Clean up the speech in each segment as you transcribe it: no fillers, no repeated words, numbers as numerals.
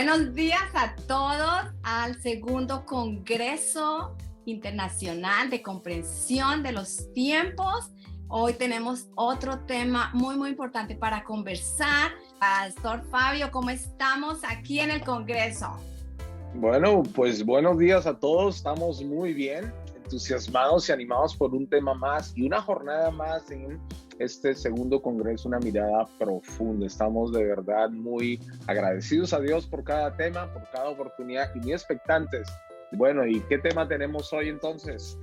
Buenos días a todos al segundo Congreso Internacional de Comprensión de los Tiempos. Hoy tenemos otro tema muy importante para conversar. Pastor Fabio, ¿cómo estamos aquí en el Congreso? Bueno, pues buenos días a todos. Estamos muy bien, entusiasmados y animados por un tema más y una jornada más en este segundo congreso, una mirada profunda. Estamos de verdad muy agradecidos a Dios por cada tema, por cada oportunidad y muy expectantes. Bueno, ¿y qué tema tenemos hoy entonces?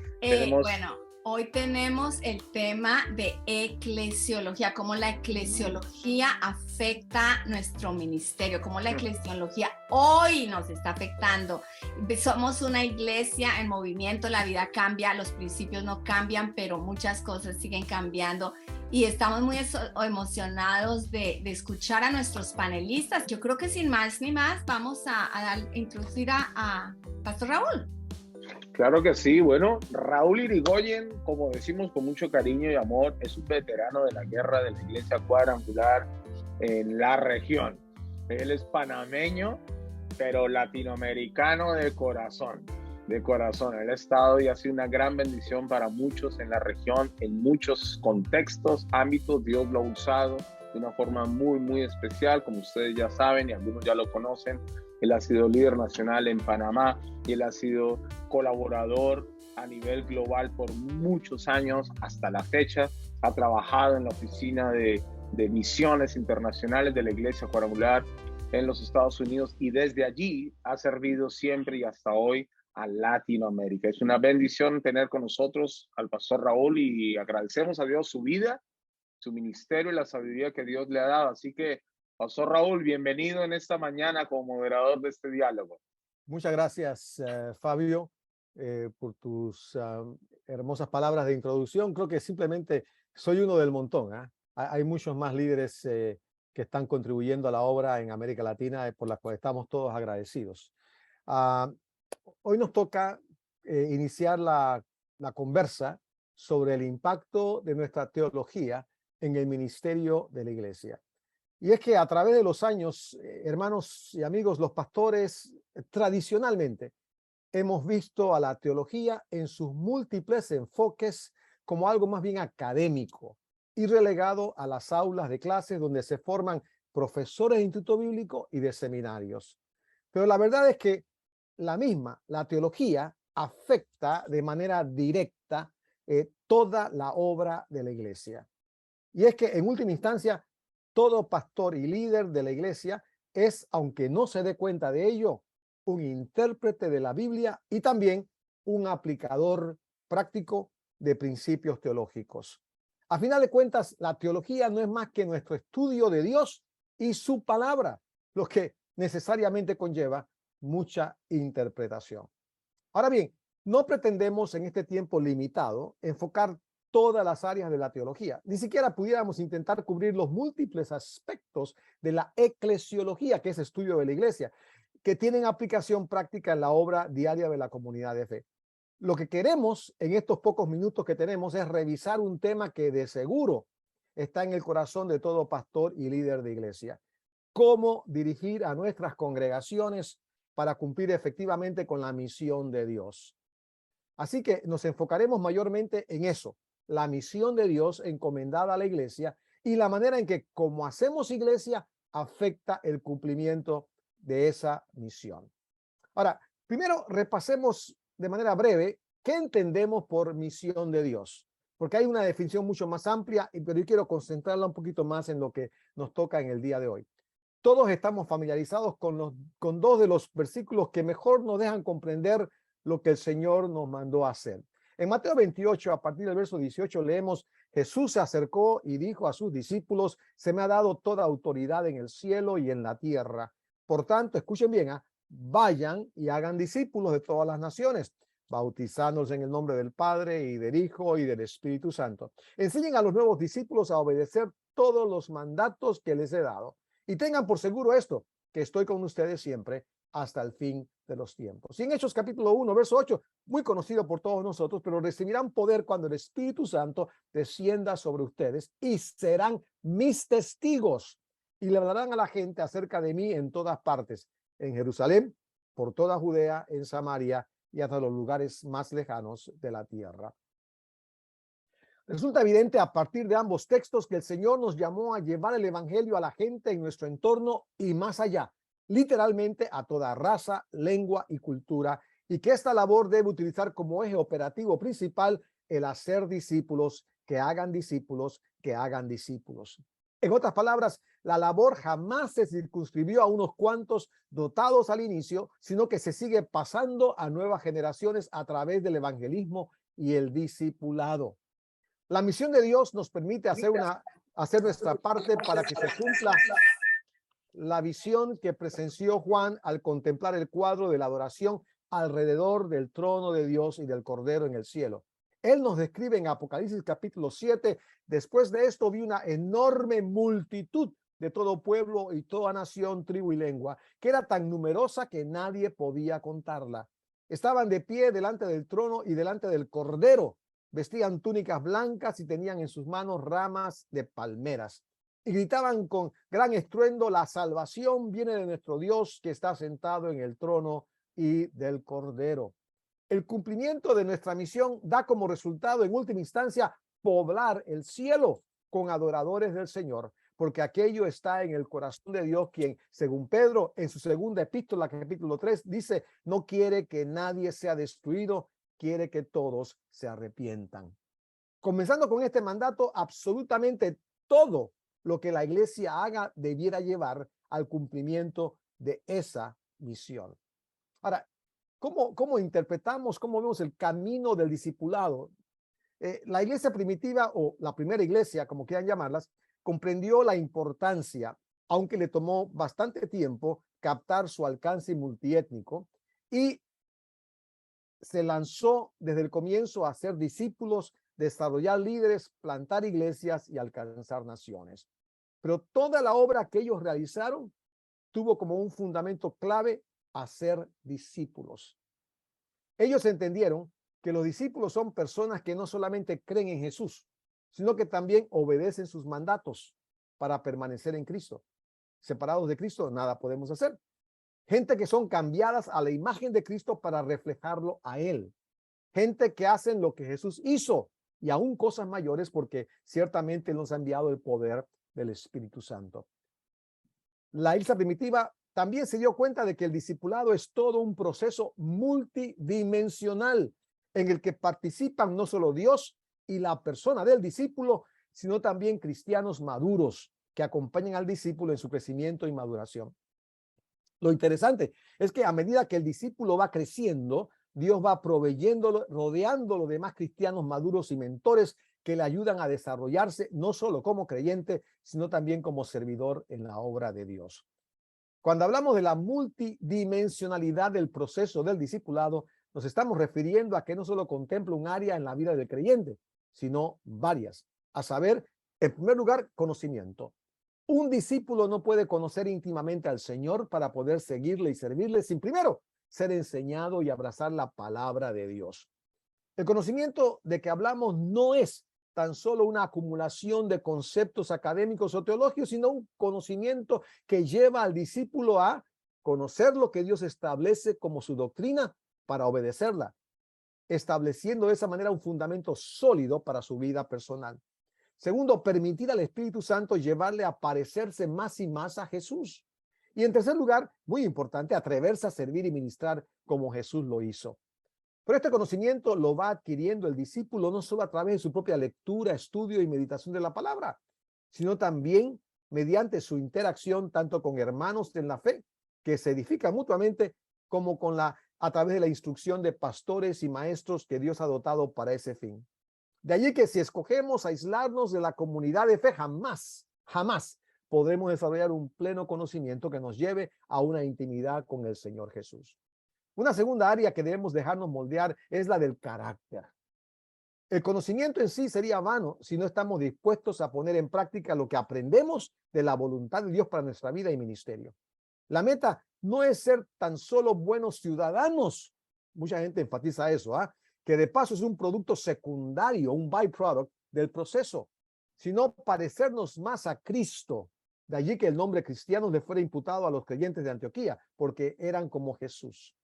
Hoy tenemos el tema de eclesiología, cómo la eclesiología afecta nuestro ministerio, cómo la eclesiología hoy nos está afectando. Somos una iglesia en movimiento, la vida cambia, los principios no cambian, pero muchas cosas siguen cambiando y estamos muy emocionados de escuchar a nuestros panelistas. Yo creo que sin más ni más vamos a introducir a Pastor Raúl. Claro que sí. Bueno, Raúl Irigoyen, como decimos con mucho cariño y amor, es un veterano de la guerra de la Iglesia Cuadrangular en la región. Él es panameño, pero latinoamericano de corazón. De corazón. Él ha estado y ha sido una gran bendición para muchos en la región, en muchos contextos, ámbitos. Dios lo ha usado de una forma muy especial, como ustedes ya saben y algunos ya lo conocen. Él ha sido líder nacional en Panamá y él ha sido colaborador a nivel global por muchos años hasta la fecha. Ha trabajado en la oficina de misiones internacionales de la Iglesia Cuadrangular en los Estados Unidos y desde allí ha servido siempre y hasta hoy a Latinoamérica. Es una bendición tener con nosotros al pastor Raúl y agradecemos a Dios su vida, su ministerio y la sabiduría que Dios le ha dado. Así que, pastor Raúl, bienvenido en esta mañana como moderador de este diálogo. Muchas gracias, Fabio, por tus hermosas palabras de introducción. Creo que simplemente soy uno del montón. Hay muchos más líderes que están contribuyendo a la obra en América Latina, por la cual estamos todos agradecidos. Hoy nos toca iniciar la conversa sobre el impacto de nuestra teología en el ministerio de la iglesia. Y es que a través de los años, hermanos y amigos, los pastores tradicionalmente hemos visto a la teología en sus múltiples enfoques como algo más bien académico y relegado a las aulas de clases donde se forman profesores de instituto bíblico y de seminarios. Pero la verdad es que la teología afecta de manera directa toda la obra de la iglesia. Y es que en última instancia, todo pastor y líder de la iglesia es, aunque no se dé cuenta de ello, un intérprete de la Biblia y también un aplicador práctico de principios teológicos. A final de cuentas, la teología no es más que nuestro estudio de Dios y su palabra, lo que necesariamente conlleva mucha interpretación. Ahora bien, no pretendemos en este tiempo limitado enfocar todas las áreas de la teología. Ni siquiera pudiéramos intentar cubrir los múltiples aspectos de la eclesiología, que es estudio de la iglesia, que tienen aplicación práctica en la obra diaria de la comunidad de fe. Lo que queremos en estos pocos minutos que tenemos es revisar un tema que de seguro está en el corazón de todo pastor y líder de iglesia. Cómo dirigir a nuestras congregaciones para cumplir efectivamente con la misión de Dios. Así que nos enfocaremos mayormente en eso, la misión de Dios encomendada a la iglesia y la manera en que, como hacemos iglesia, afecta el cumplimiento de esa misión. Ahora, primero repasemos de manera breve qué entendemos por misión de Dios, porque hay una definición mucho más amplia, pero yo quiero concentrarla un poquito más en lo que nos toca en el día de hoy. Todos estamos familiarizados con dos de los versículos que mejor nos dejan comprender lo que el Señor nos mandó a hacer. En Mateo 28, a partir del verso 18, leemos: Jesús se acercó y dijo a sus discípulos: se me ha dado toda autoridad en el cielo y en la tierra. Por tanto, escuchen bien, vayan y hagan discípulos de todas las naciones, bautizándolos en el nombre del Padre y del Hijo y del Espíritu Santo. Enseñen a los nuevos discípulos a obedecer todos los mandatos que les he dado. Y tengan por seguro esto, que estoy con ustedes siempre hasta el fin de los tiempos. Y en Hechos capítulo 1, verso 8, muy conocido por todos nosotros, pero recibirán poder cuando el Espíritu Santo descienda sobre ustedes y serán mis testigos y le hablarán a la gente acerca de mí en todas partes, en Jerusalén, por toda Judea, en Samaria y hasta los lugares más lejanos de la tierra. Resulta evidente a partir de ambos textos que el Señor nos llamó a llevar el evangelio a la gente en nuestro entorno y más allá, literalmente a toda raza, lengua y cultura, y que esta labor debe utilizar como eje operativo principal el hacer discípulos, que hagan discípulos, que hagan discípulos. En otras palabras, la labor jamás se circunscribió a unos cuantos dotados al inicio, sino que se sigue pasando a nuevas generaciones a través del evangelismo y el discipulado. La misión de Dios nos permite hacer nuestra parte para que se cumpla la visión que presenció Juan al contemplar el cuadro de la adoración alrededor del trono de Dios y del Cordero en el cielo. Él nos describe en Apocalipsis capítulo 7, después de esto vi una enorme multitud de todo pueblo y toda nación, tribu y lengua, que era tan numerosa que nadie podía contarla. Estaban de pie delante del trono y delante del Cordero. Vestían túnicas blancas y tenían en sus manos ramas de palmeras. Y gritaban con gran estruendo: la salvación viene de nuestro Dios que está sentado en el trono y del Cordero. El cumplimiento de nuestra misión da como resultado, en última instancia, poblar el cielo con adoradores del Señor, porque aquello está en el corazón de Dios, quien, según Pedro, en su segunda epístola, capítulo 3, dice: no quiere que nadie sea destruido, quiere que todos se arrepientan. Comenzando con este mandato, absolutamente todo lo que la iglesia haga debiera llevar al cumplimiento de esa misión. Ahora, ¿cómo interpretamos, cómo vemos el camino del discipulado? La iglesia primitiva, o la primera iglesia, como quieran llamarlas, comprendió la importancia, aunque le tomó bastante tiempo captar su alcance multiétnico, y se lanzó desde el comienzo a ser discípulos, desarrollar líderes, plantar iglesias y alcanzar naciones. Pero toda la obra que ellos realizaron tuvo como un fundamento clave a ser discípulos. Ellos entendieron que los discípulos son personas que no solamente creen en Jesús, sino que también obedecen sus mandatos para permanecer en Cristo. Separados de Cristo, nada podemos hacer. Gente que son cambiadas a la imagen de Cristo para reflejarlo a Él. Gente que hacen lo que Jesús hizo y aún cosas mayores, porque ciertamente nos ha enviado el poder del Espíritu Santo. La iglesia primitiva también se dio cuenta de que el discipulado es todo un proceso multidimensional en el que participan no solo Dios y la persona del discípulo, sino también cristianos maduros que acompañan al discípulo en su crecimiento y maduración. Lo interesante es que a medida que el discípulo va creciendo, Dios va proveyéndolo, rodeándolo de más cristianos maduros y mentores que le ayudan a desarrollarse no solo como creyente, sino también como servidor en la obra de Dios. Cuando hablamos de la multidimensionalidad del proceso del discipulado, nos estamos refiriendo a que no solo contempla un área en la vida del creyente, sino varias. A saber, en primer lugar, conocimiento. Un discípulo no puede conocer íntimamente al Señor para poder seguirle y servirle sin primero ser enseñado y abrazar la palabra de Dios. El conocimiento de que hablamos no es tan solo una acumulación de conceptos académicos o teológicos, sino un conocimiento que lleva al discípulo a conocer lo que Dios establece como su doctrina para obedecerla, estableciendo de esa manera un fundamento sólido para su vida personal. Segundo, permitir al Espíritu Santo llevarle a parecerse más y más a Jesús. Y en tercer lugar, muy importante, atreverse a servir y ministrar como Jesús lo hizo. Pero este conocimiento lo va adquiriendo el discípulo no solo a través de su propia lectura, estudio y meditación de la palabra, sino también mediante su interacción tanto con hermanos en la fe, que se edifican mutuamente, como a través de la instrucción de pastores y maestros que Dios ha dotado para ese fin. De allí que si escogemos aislarnos de la comunidad de fe, jamás podremos desarrollar un pleno conocimiento que nos lleve a una intimidad con el Señor Jesús. Una segunda área que debemos dejarnos moldear es la del carácter. El conocimiento en sí sería vano si no estamos dispuestos a poner en práctica lo que aprendemos de la voluntad de Dios para nuestra vida y ministerio. La meta no es ser tan solo buenos ciudadanos. Mucha gente enfatiza eso, que de paso es un producto secundario, un byproduct del proceso, sino parecernos más a Cristo, De allí que el nombre cristiano le fuera imputado a los creyentes de Antioquía, porque eran como Jesús.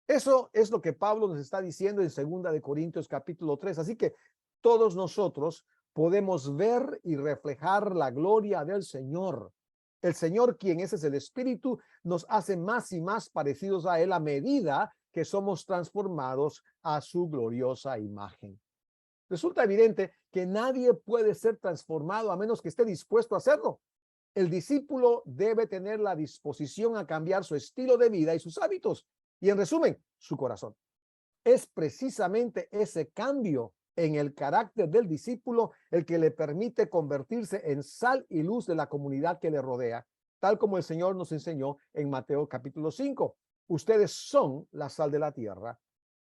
Eso es lo que Pablo nos está diciendo en 2 de Corintios capítulo 3. Así que todos nosotros podemos ver y reflejar la gloria del Señor. El Señor, quien ese es el Espíritu, nos hace más y más parecidos a Él a medida que somos transformados a su gloriosa imagen. Resulta evidente que nadie puede ser transformado a menos que esté dispuesto a hacerlo. El discípulo debe tener la disposición a cambiar su estilo de vida y sus hábitos. Y en resumen, su corazón. Es precisamente ese cambio en el carácter del discípulo el que le permite convertirse en sal y luz de la comunidad que le rodea, tal como el Señor nos enseñó en Mateo capítulo 5. Ustedes son la sal de la tierra.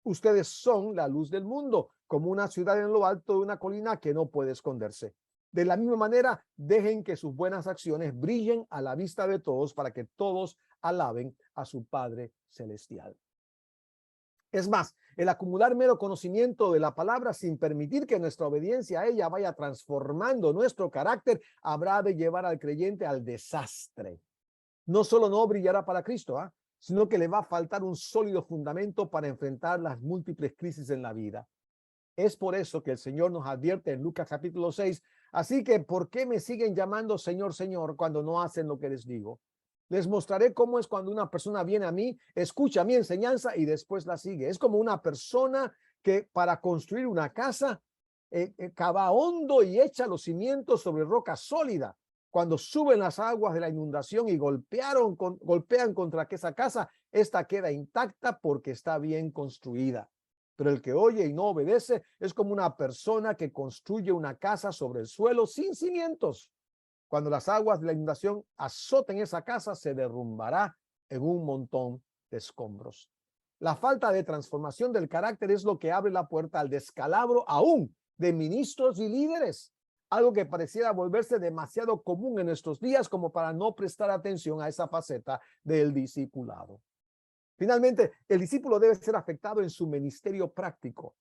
Ustedes son la luz del mundo, como una ciudad en lo alto de una colina que no puede esconderse. De la misma manera, dejen que sus buenas acciones brillen a la vista de todos para que todos alaben a su Padre Celestial. Es más, el acumular mero conocimiento de la palabra sin permitir que nuestra obediencia a ella vaya transformando nuestro carácter, habrá de llevar al creyente al desastre. No solo no brillará para Cristo, sino que le va a faltar un sólido fundamento para enfrentar las múltiples crisis en la vida. Es por eso que el Señor nos advierte en Lucas capítulo 6, así que ¿por qué me siguen llamando Señor, Señor cuando no hacen lo que les digo? Les mostraré cómo es cuando una persona viene a mí, escucha mi enseñanza y después la sigue. Es como una persona que para construir una casa cava hondo y echa los cimientos sobre roca sólida. Cuando suben las aguas de la inundación y golpean contra esa casa, esta queda intacta porque está bien construida. Pero el que oye y no obedece es como una persona que construye una casa sobre el suelo sin cimientos. Cuando las aguas de la inundación azoten esa casa, se derrumbará en un montón de escombros. La falta de transformación del carácter es lo que abre la puerta al descalabro aún de ministros y líderes, algo que pareciera volverse demasiado común en nuestros días como para no prestar atención a esa faceta del discipulado. Finalmente, el discípulo debe ser afectado en su ministerio práctico.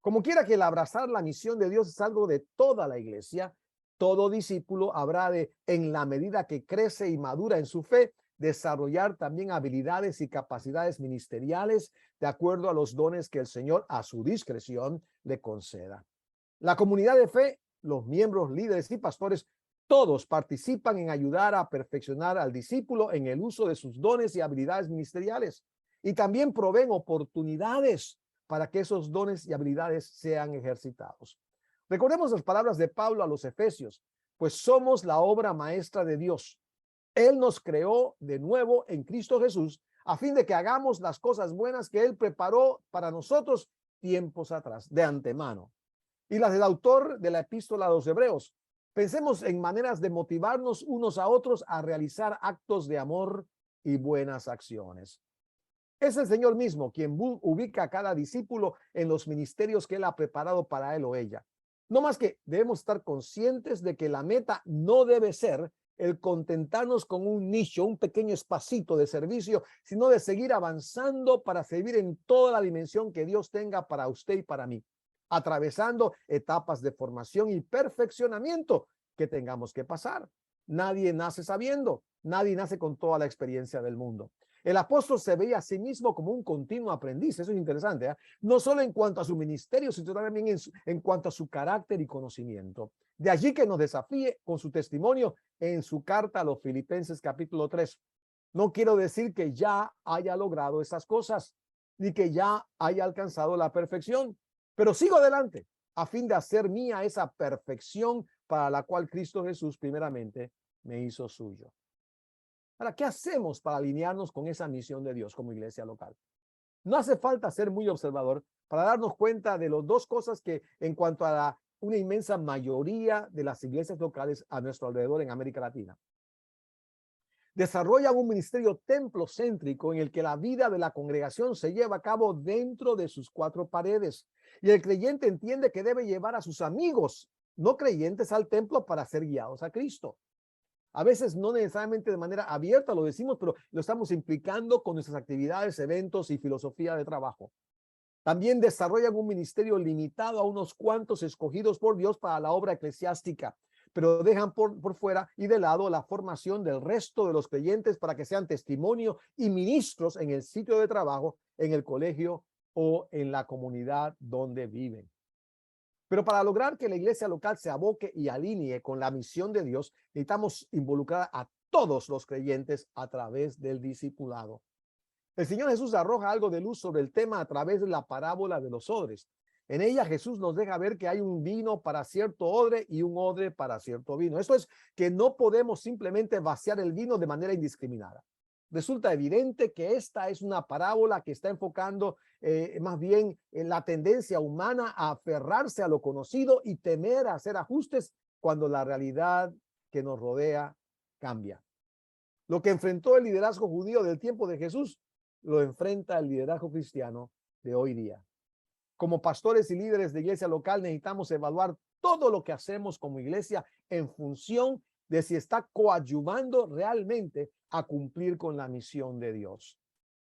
Como quiera que el abrazar la misión de Dios es algo de toda la iglesia, todo discípulo habrá de, en la medida que crece y madura en su fe, desarrollar también habilidades y capacidades ministeriales de acuerdo a los dones que el Señor a su discreción le conceda. La comunidad de fe, los miembros, líderes y pastores, todos participan en ayudar a perfeccionar al discípulo en el uso de sus dones y habilidades ministeriales y también proveen oportunidades para que esos dones y habilidades sean ejercitados. Recordemos las palabras de Pablo a los Efesios, pues somos la obra maestra de Dios. Él nos creó de nuevo en Cristo Jesús a fin de que hagamos las cosas buenas que Él preparó para nosotros tiempos atrás, de antemano. Y las del autor de la epístola a los Hebreos. Pensemos en maneras de motivarnos unos a otros a realizar actos de amor y buenas acciones. Es el Señor mismo quien ubica a cada discípulo en los ministerios que Él ha preparado para él o ella. No más que debemos estar conscientes de que la meta no debe ser el contentarnos con un nicho, un pequeño espacito de servicio, sino de seguir avanzando para servir en toda la dimensión que Dios tenga para usted y para mí, atravesando etapas de formación y perfeccionamiento que tengamos que pasar. Nadie nace sabiendo, nadie nace con toda la experiencia del mundo. El apóstol se veía a sí mismo como un continuo aprendiz. Eso es interesante, no solo en cuanto a su ministerio, sino también en cuanto a su carácter y conocimiento. De allí que nos desafíe con su testimonio en su carta a los Filipenses capítulo 3. No quiero decir que ya haya logrado esas cosas, ni que ya haya alcanzado la perfección, pero sigo adelante a fin de hacer mía esa perfección para la cual Cristo Jesús primeramente me hizo suyo. Ahora, ¿qué hacemos para alinearnos con esa misión de Dios como iglesia local? No hace falta ser muy observador para darnos cuenta de las dos cosas que en cuanto a una inmensa mayoría de las iglesias locales a nuestro alrededor en América Latina. Desarrollan un ministerio templocéntrico en el que la vida de la congregación se lleva a cabo dentro de sus cuatro paredes. Y el creyente entiende que debe llevar a sus amigos no creyentes al templo para ser guiados a Cristo. A veces no necesariamente de manera abierta lo decimos, pero lo estamos implicando con nuestras actividades, eventos y filosofía de trabajo. También desarrollan un ministerio limitado a unos cuantos escogidos por Dios para la obra eclesiástica. pero dejan por fuera y de lado la formación del resto de los creyentes para que sean testimonio y ministros en el sitio de trabajo, en el colegio o en la comunidad donde viven. Pero para lograr que la iglesia local se aboque y alinee con la misión de Dios, necesitamos involucrar a todos los creyentes a través del discipulado. El Señor Jesús arroja algo de luz sobre el tema a través de la parábola de los odres. En ella Jesús nos deja ver que hay un vino para cierto odre y un odre para cierto vino. Esto es que no podemos simplemente vaciar el vino de manera indiscriminada. Resulta evidente que esta es una parábola que está enfocando más bien en la tendencia humana a aferrarse a lo conocido y temer a hacer ajustes cuando la realidad que nos rodea cambia. Lo que enfrentó el liderazgo judío del tiempo de Jesús lo enfrenta el liderazgo cristiano de hoy día. Como pastores y líderes de iglesia local necesitamos evaluar todo lo que hacemos como iglesia en función de si está coadyuvando realmente a cumplir con la misión de Dios.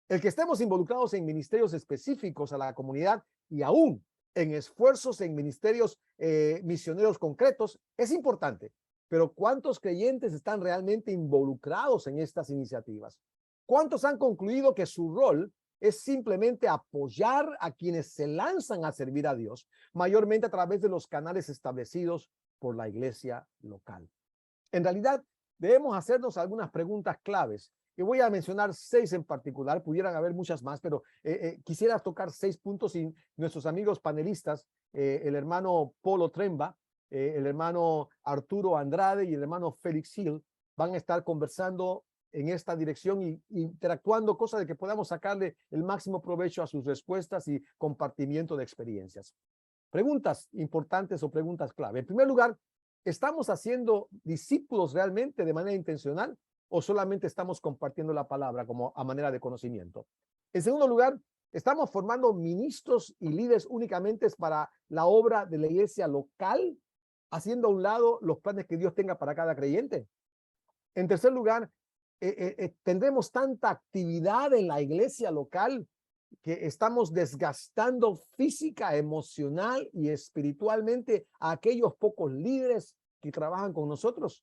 El que estemos involucrados en ministerios específicos a la comunidad y aún en esfuerzos en ministerios misioneros concretos es importante, pero ¿cuántos creyentes están realmente involucrados en estas iniciativas? ¿Cuántos han concluido que su rol es simplemente apoyar a quienes se lanzan a servir a Dios, mayormente a través de los canales establecidos por la iglesia local? En realidad, debemos hacernos algunas preguntas claves. Y voy a mencionar 6 en particular, pudieran haber muchas más, pero quisiera tocar 6 puntos y nuestros amigos panelistas, el hermano Polo Tremba, el hermano Arturo Andrade y el hermano Félix Hill van a estar conversando en esta dirección y interactuando, cosa de que podamos sacarle el máximo provecho a sus respuestas y compartimiento de experiencias. Preguntas importantes o preguntas clave. En primer lugar, ¿estamos haciendo discípulos realmente de manera intencional o solamente estamos compartiendo la palabra como a manera de conocimiento? En segundo lugar, ¿estamos formando ministros y líderes únicamente para la obra de la iglesia local, haciendo a un lado los planes que Dios tenga para cada creyente? En tercer lugar, tendremos tanta actividad en la iglesia local que estamos desgastando física, emocional y espiritualmente a aquellos pocos líderes que trabajan con nosotros.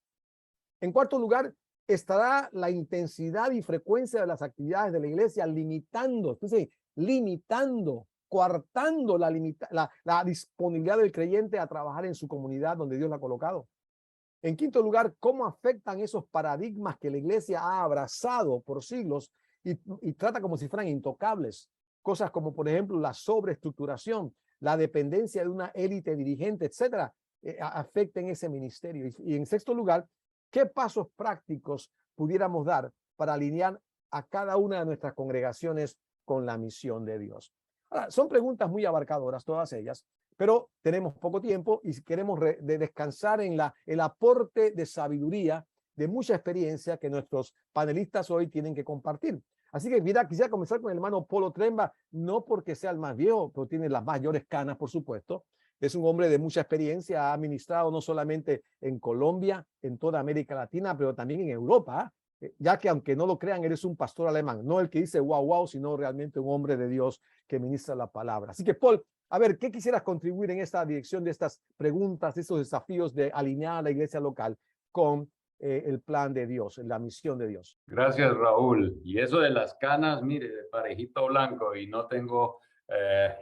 En cuarto lugar, estará la intensidad y frecuencia de las actividades de la iglesia limitando, coartando la disponibilidad del creyente a trabajar en su comunidad donde Dios la ha colocado. En quinto lugar, ¿cómo afectan esos paradigmas que la iglesia ha abrazado por siglos y trata como si fueran intocables? Cosas como, por ejemplo, la sobreestructuración, la dependencia de una élite dirigente, etcétera, afecten ese ministerio. Y en sexto lugar, ¿qué pasos prácticos pudiéramos dar para alinear a cada una de nuestras congregaciones con la misión de Dios? Ahora, son preguntas muy abarcadoras todas ellas, pero tenemos poco tiempo y queremos descansar en el aporte de sabiduría, de mucha experiencia que nuestros panelistas hoy tienen que compartir. Así que mira, quisiera comenzar con el hermano Polo Tremba, no porque sea el más viejo, pero tiene las mayores canas, por supuesto. Es un hombre de mucha experiencia, ha administrado no solamente en Colombia, en toda América Latina, pero también en Europa, ya que aunque no lo crean, eres un pastor alemán, no el que dice wow, wow, sino realmente un hombre de Dios que ministra la palabra. Así que, Paul, a ver, ¿qué quisieras contribuir en esta dirección de estas preguntas, de estos desafíos de alinear a la iglesia local con el plan de Dios, la misión de Dios? Gracias, Raúl. Y eso de las canas, mire, de parejito blanco, y no tengo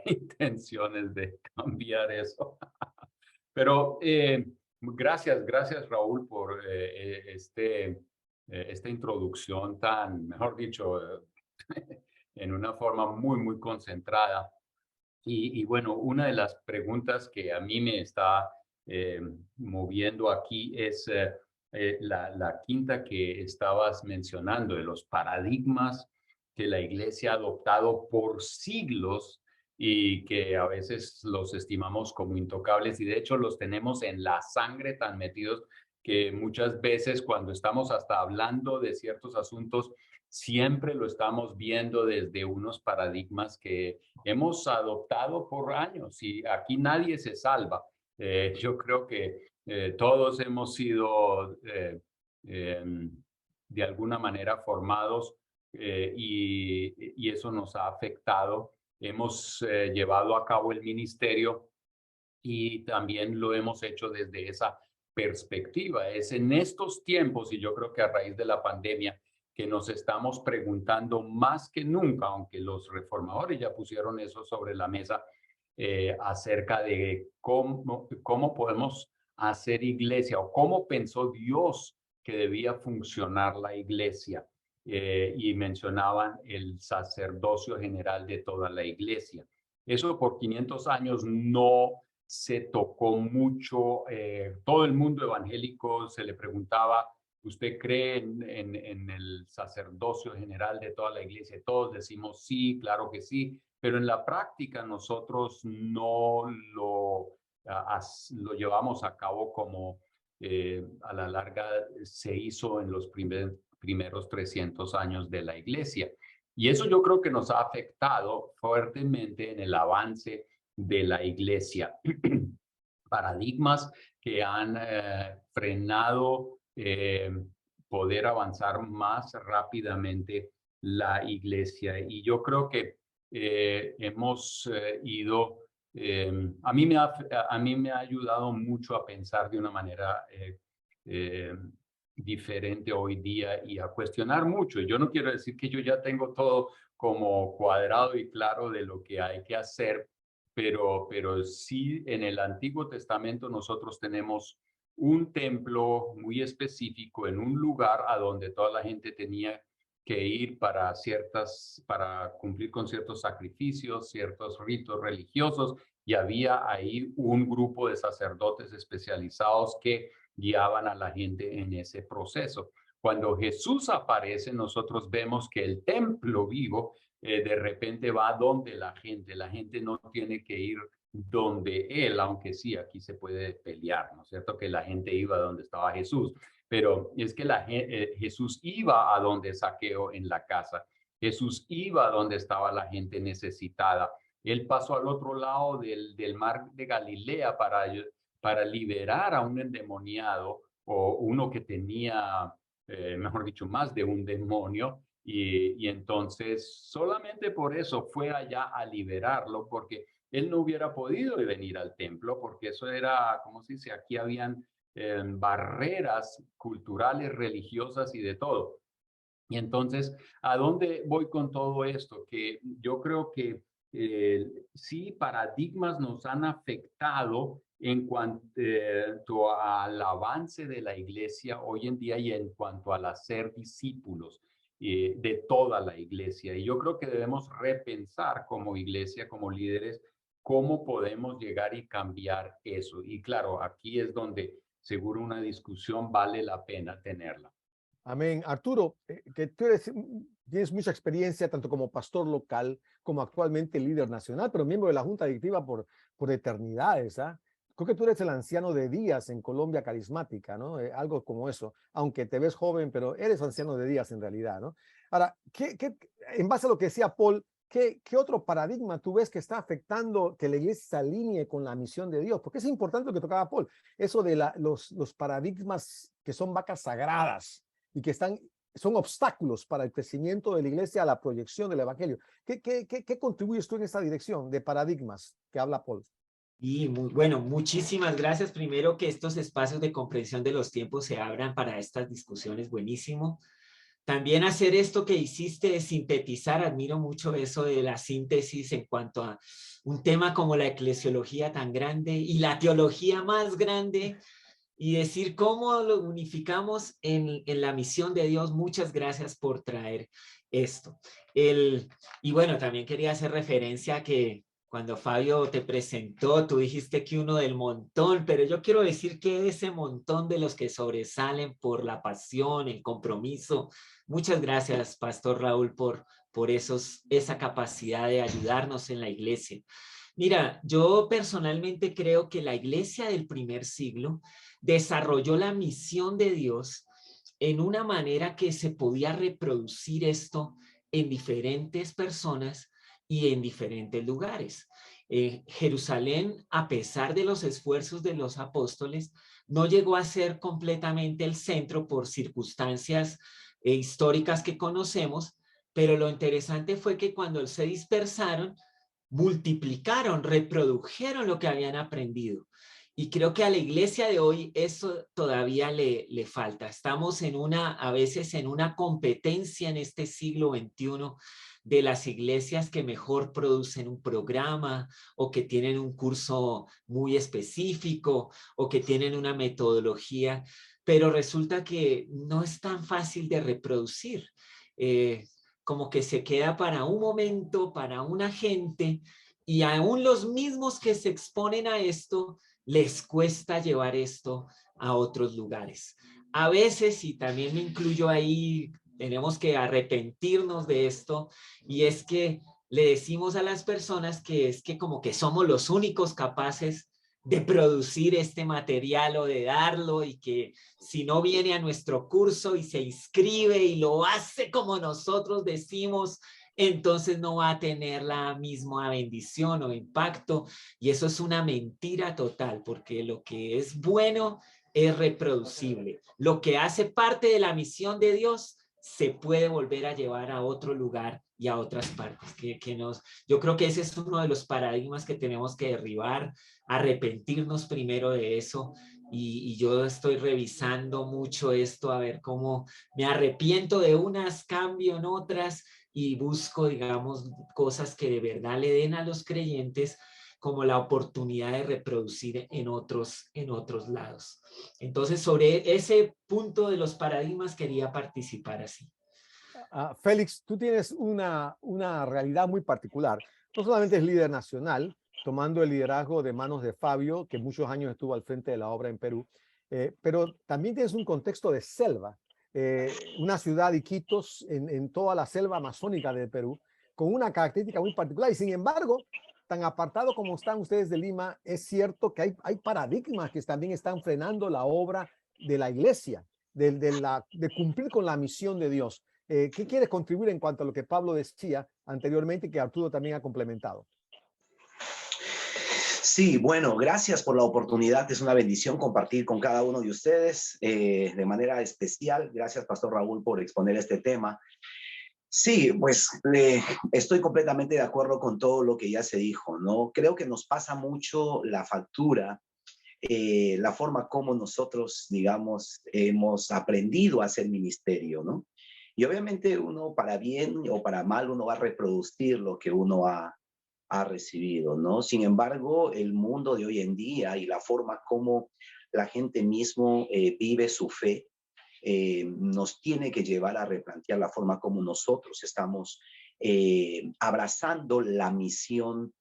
intenciones de cambiar eso. Pero gracias, Raúl, por esta introducción tan, mejor dicho, en una forma muy concentrada. Y bueno, una de las preguntas que a mí me está moviendo aquí es la quinta que estabas mencionando, de los paradigmas que la iglesia ha adoptado por siglos y que a veces los estimamos como intocables, y de hecho los tenemos en la sangre tan metidos que muchas veces cuando estamos hasta hablando de ciertos asuntos, siempre lo estamos viendo desde unos paradigmas que hemos adoptado por años, y aquí nadie se salva. Yo creo que todos hemos sido de alguna manera formados y eso nos ha afectado. Hemos llevado a cabo el ministerio y también lo hemos hecho desde esa perspectiva. Es en estos tiempos, y yo creo que a raíz de la pandemia, que nos estamos preguntando más que nunca, aunque los reformadores ya pusieron eso sobre la mesa, acerca de cómo podemos hacer iglesia o cómo pensó Dios que debía funcionar la iglesia. Y mencionaban el sacerdocio general de toda la iglesia. Eso por 500 años no se tocó mucho. Todo el mundo evangélico se le preguntaba, ¿usted cree en el sacerdocio general de toda la iglesia? Todos decimos sí, claro que sí, pero en la práctica nosotros no lo llevamos a cabo como a la larga se hizo en los primeros 300 años de la iglesia. Y eso yo creo que nos ha afectado fuertemente en el avance de la iglesia. Paradigmas que han frenado poder avanzar más rápidamente la iglesia. Y yo creo que hemos ido, a mí me ha ayudado mucho a pensar de una manera diferente hoy día y a cuestionar mucho. Yo no quiero decir que yo ya tengo todo como cuadrado y claro de lo que hay que hacer, pero sí en el Antiguo Testamento nosotros tenemos un templo muy específico en un lugar a donde toda la gente tenía que ir para cumplir con ciertos sacrificios, ciertos ritos religiosos, y había ahí un grupo de sacerdotes especializados que guiaban a la gente en ese proceso. Cuando Jesús aparece, nosotros vemos que el templo vivo de repente va donde la gente no tiene que ir donde él, aunque sí, aquí se puede pelear, ¿no es cierto? Que la gente iba donde estaba Jesús, pero es que Jesús iba a donde Zaqueo en la casa, Jesús iba a donde estaba la gente necesitada, él pasó al otro lado del mar de Galilea para liberar a un endemoniado o uno que tenía, mejor dicho, más de un demonio. Y entonces solamente por eso fue allá a liberarlo, porque él no hubiera podido venir al templo, porque eso era, ¿cómo se dice? Aquí habían barreras culturales, religiosas y de todo. Y entonces, ¿a dónde voy con todo esto? Que yo creo que sí, paradigmas nos han afectado en cuanto al avance de la iglesia hoy en día y en cuanto al hacer discípulos de toda la iglesia. Y yo creo que debemos repensar como iglesia, como líderes, cómo podemos llegar y cambiar eso. Y claro, aquí es donde seguro una discusión vale la pena tenerla. Amén. Arturo, que tú tienes mucha experiencia tanto como pastor local como actualmente líder nacional, pero miembro de la Junta Directiva por eternidades, ¿ah? Creo que tú eres el anciano de días en Colombia Carismática, ¿no? Algo como eso, aunque te ves joven, pero eres anciano de días en realidad, ¿no? Ahora, en base a lo que decía Paul, ¿qué otro paradigma tú ves que está afectando que la iglesia se alinee con la misión de Dios? Porque es importante lo que tocaba Paul, eso de los paradigmas que son vacas sagradas y que son obstáculos para el crecimiento de la iglesia, a la proyección del evangelio. ¿Qué contribuyes tú en esta dirección de paradigmas que habla Paul? Y bueno, muchísimas gracias. Primero, que estos espacios de comprensión de los tiempos se abran para estas discusiones, buenísimo. También hacer esto que hiciste de sintetizar, admiro mucho eso de la síntesis en cuanto a un tema como la eclesiología tan grande y la teología más grande, y decir cómo lo unificamos en la misión de Dios. Muchas gracias por traer esto. Y bueno, también quería hacer referencia a que cuando Fabio te presentó, tú dijiste que uno del montón, pero yo quiero decir que ese montón de los que sobresalen por la pasión, el compromiso. Muchas gracias, Pastor Raúl, por esa capacidad de ayudarnos en la iglesia. Mira, yo personalmente creo que la iglesia del primer siglo desarrolló la misión de Dios en una manera que se podía reproducir esto en diferentes personas y en diferentes lugares. Jerusalén, a pesar de los esfuerzos de los apóstoles, no llegó a ser completamente el centro por circunstancias históricas que conocemos, pero lo interesante fue que cuando se dispersaron, multiplicaron, reprodujeron lo que habían aprendido. Y creo que a la iglesia de hoy eso todavía le falta. Estamos a veces en una competencia en este siglo XXI de las iglesias que mejor producen un programa o que tienen un curso muy específico o que tienen una metodología, pero resulta que no es tan fácil de reproducir. Como que se queda para un momento, para una gente, y aún los mismos que se exponen a esto les cuesta llevar esto a otros lugares. A veces, y también me incluyo ahí, tenemos que arrepentirnos de esto, y es que le decimos a las personas que es que como que somos los únicos capaces de producir este material o de darlo, y que si no viene a nuestro curso y se inscribe y lo hace como nosotros decimos, entonces no va a tener la misma bendición o impacto. Y eso es una mentira total, porque lo que es bueno es reproducible. Lo que hace parte de la misión de Dios se puede volver a llevar a otro lugar y a otras partes. Yo creo que ese es uno de los paradigmas que tenemos que derribar, arrepentirnos primero de eso. Y yo estoy revisando mucho esto, a ver cómo me arrepiento de unas, cambio en otras, y busco, digamos, cosas que de verdad le den a los creyentes como la oportunidad de reproducir en otros lados. Entonces, sobre ese punto de los paradigmas quería participar así. Félix, tú tienes una realidad muy particular. No solamente es líder nacional, tomando el liderazgo de manos de Fabio, que muchos años estuvo al frente de la obra en Perú, pero también tienes un contexto de selva. Una ciudad, Iquitos, en toda la selva amazónica de Perú, con una característica muy particular. Y sin embargo, tan apartado como están ustedes de Lima, es cierto que hay paradigmas que también están frenando la obra de la iglesia, de cumplir con la misión de Dios. ¿Qué quieres contribuir en cuanto a lo que Pablo decía anteriormente y que Arturo también ha complementado? Sí, bueno, gracias por la oportunidad. Es una bendición compartir con cada uno de ustedes de manera especial. Gracias, Pastor Raúl, por exponer este tema. Sí, pues estoy completamente de acuerdo con todo lo que ya se dijo, ¿no? Creo que nos pasa mucho la factura, la forma como nosotros, digamos, hemos aprendido a hacer ministerio, ¿no? Y obviamente uno, para bien o para mal, uno va a reproducir lo que uno ha recibido, ¿no? Sin embargo, el mundo de hoy en día y la forma como la gente mismo vive su fe, nos tiene que llevar a replantear la forma como nosotros estamos abrazando la misión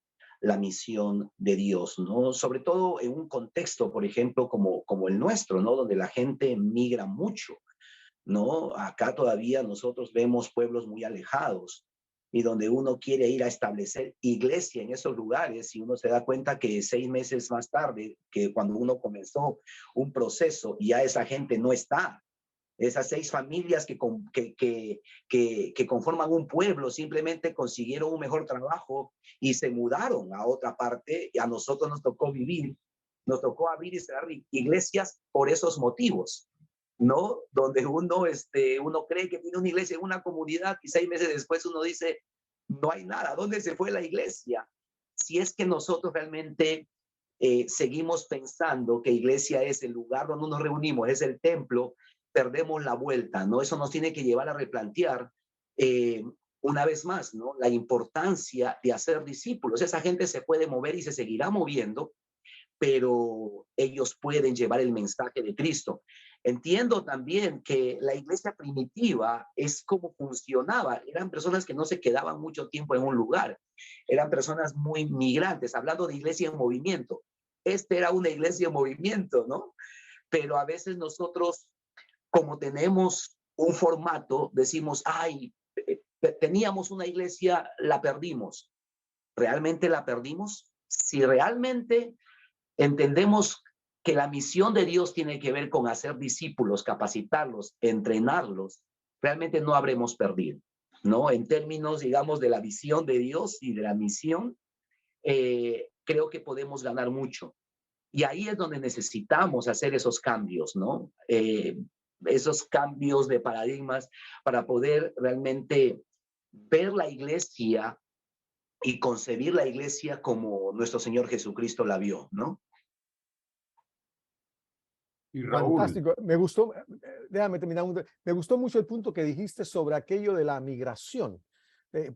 de Dios, ¿no? Sobre todo en un contexto, por ejemplo, como el nuestro, ¿no? Donde la gente migra mucho, ¿no? Acá todavía nosotros vemos pueblos muy alejados y donde uno quiere ir a establecer iglesia en esos lugares, y uno se da cuenta que 6 meses más tarde, que cuando uno comenzó un proceso, ya esa gente no está. Esas 6 familias que conforman un pueblo simplemente consiguieron un mejor trabajo y se mudaron a otra parte, y a nosotros nos tocó abrir y cerrar iglesias por esos motivos, ¿no? Donde uno cree que tiene una iglesia en una comunidad y 6 meses después uno dice, no hay nada, ¿dónde se fue la iglesia? Si es que nosotros realmente seguimos pensando que iglesia es el lugar donde nos reunimos, es el templo, perdemos la vuelta, ¿no? Eso nos tiene que llevar a replantear una vez más, ¿no? La importancia de hacer discípulos. Esa gente se puede mover y se seguirá moviendo, pero ellos pueden llevar el mensaje de Cristo. Entiendo también que la iglesia primitiva es como funcionaba. Eran personas que no se quedaban mucho tiempo en un lugar. Eran personas muy migrantes, hablando de iglesia en movimiento. Era una iglesia en movimiento, ¿no? Pero a veces nosotros, como tenemos un formato, decimos, ay, teníamos una iglesia, la perdimos. ¿Realmente la perdimos? Si realmente entendemos que la misión de Dios tiene que ver con hacer discípulos, capacitarlos, entrenarlos, realmente no habremos perdido, ¿no? En términos, digamos, de la visión de Dios y de la misión, creo que podemos ganar mucho. Y ahí es donde necesitamos hacer esos cambios, ¿no? Esos cambios de paradigmas para poder realmente ver la iglesia y concebir la iglesia como nuestro Señor Jesucristo la vio, ¿no? Y Raúl, Fantástico. Me gustó, déjame terminar, me gustó mucho el punto que dijiste sobre aquello de la migración,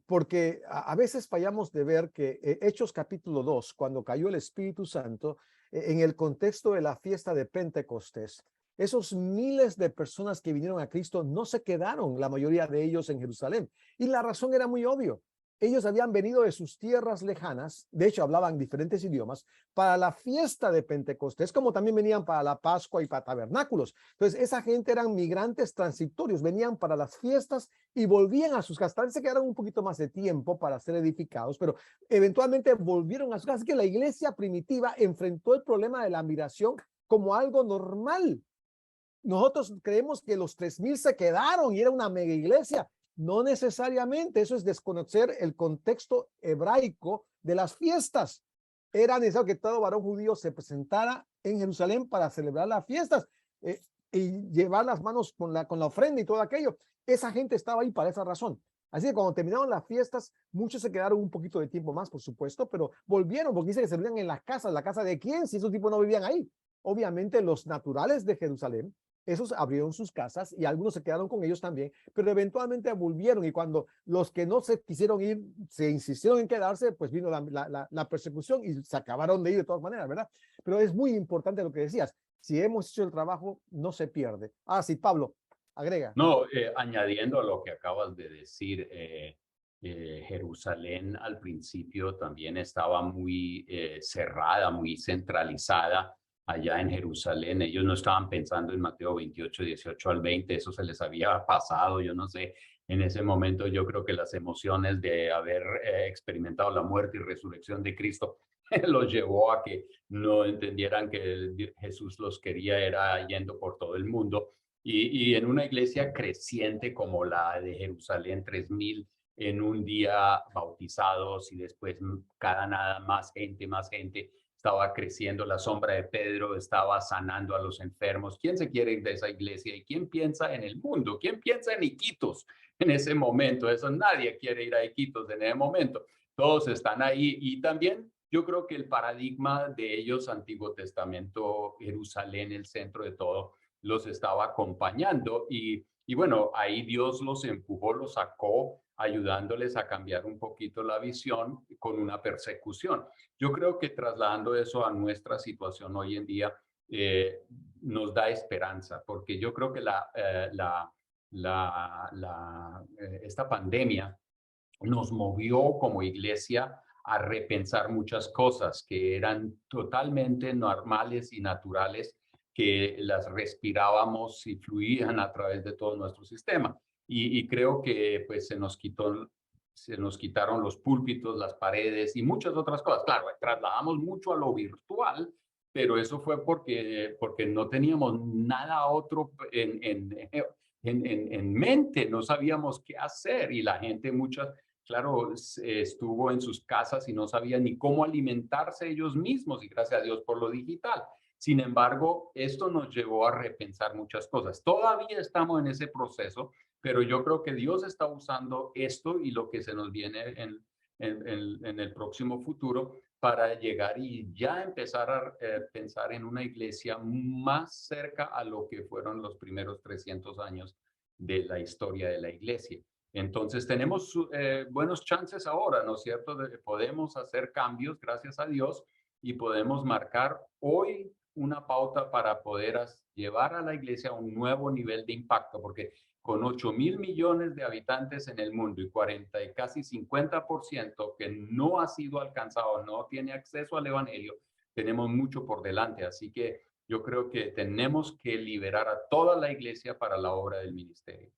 porque a veces fallamos de ver que Hechos capítulo 2, cuando cayó el Espíritu Santo, en el contexto de la fiesta de Pentecostés, esos miles de personas que vinieron a Cristo no se quedaron, la mayoría de ellos en Jerusalén. Y la razón era muy obvio. Ellos habían venido de sus tierras lejanas, de hecho hablaban diferentes idiomas, para la fiesta de Pentecostés, como también venían para la Pascua y para tabernáculos. Entonces, esa gente eran migrantes transitorios, venían para las fiestas y volvían a sus casas. Tal vez se quedaron un poquito más de tiempo para ser edificados, pero eventualmente volvieron a sus casas. Así que la iglesia primitiva enfrentó el problema de la migración como algo normal. Nosotros creemos que los 3000 se quedaron y era una mega iglesia. No necesariamente, eso es desconocer el contexto hebraico de las fiestas. Era necesario que todo varón judío se presentara en Jerusalén para celebrar las fiestas y llevar las manos con la ofrenda y todo aquello. Esa gente estaba ahí para esa razón. Así que cuando terminaron las fiestas, muchos se quedaron un poquito de tiempo más, por supuesto, pero volvieron porque dice que se vivían en las casas. ¿La casa de quién? Si esos tipos no vivían ahí. Obviamente los naturales de Jerusalén, esos abrieron sus casas y algunos se quedaron con ellos también, pero eventualmente volvieron y cuando los que no se quisieron ir, se insistieron en quedarse, pues vino la persecución y se acabaron de ir de todas maneras, ¿verdad? Pero es muy importante lo que decías. Si hemos hecho el trabajo, no se pierde. Ah, sí, Pablo, agrega. no, añadiendo a lo que acabas de decir, Jerusalén al principio también estaba muy cerrada, muy centralizada allá en Jerusalén. Ellos no estaban pensando en Mateo 28, 18 al 20, eso se les había pasado, yo no sé. En ese momento yo creo que las emociones de haber experimentado la muerte y resurrección de Cristo los llevó a que no entendieran que Jesús los quería era yendo por todo el mundo. Y en una iglesia creciente como la de Jerusalén, 3000 en un día bautizados y después cada nada más gente, estaba creciendo, la sombra de Pedro estaba sanando a los enfermos. ¿Quién se quiere ir de esa iglesia? ¿Y quién piensa en el mundo? ¿Quién piensa en Iquitos en ese momento? Eso nadie quiere ir a Iquitos en ese momento. Todos están ahí y también yo creo que el paradigma de ellos, Antiguo Testamento, Jerusalén, el centro de todo, los estaba acompañando y bueno, ahí Dios los empujó, los sacó, ayudándoles a cambiar un poquito la visión con una persecución. Yo creo que trasladando eso a nuestra situación hoy en día, nos da esperanza, porque yo creo que esta pandemia nos movió como iglesia a repensar muchas cosas que eran totalmente normales y naturales, que las respirábamos y fluían a través de todo nuestro sistema. Y creo que pues se nos quitaron los púlpitos, las paredes y muchas otras cosas. Claro, trasladamos mucho a lo virtual, pero eso fue porque no teníamos nada otro en mente, no sabíamos qué hacer y la gente claro, estuvo en sus casas y no sabía ni cómo alimentarse ellos mismos y gracias a Dios por lo digital. Sin embargo, esto nos llevó a repensar muchas cosas. Todavía estamos en ese proceso, pero yo creo que Dios está usando esto y lo que se nos viene en el próximo futuro para llegar y ya empezar a pensar en una iglesia más cerca a lo que fueron los primeros 300 años de la historia de la iglesia. Entonces tenemos buenos chances ahora, ¿no es cierto? Podemos hacer cambios, gracias a Dios, y podemos marcar hoy una pauta para poder llevar a la iglesia a un nuevo nivel de impacto, porque con 8,000 millones de habitantes en el mundo y 40 y casi 50% que no ha sido alcanzado, no tiene acceso al evangelio, tenemos mucho por delante. Así que yo creo que tenemos que liberar a toda la iglesia para la obra del ministerio.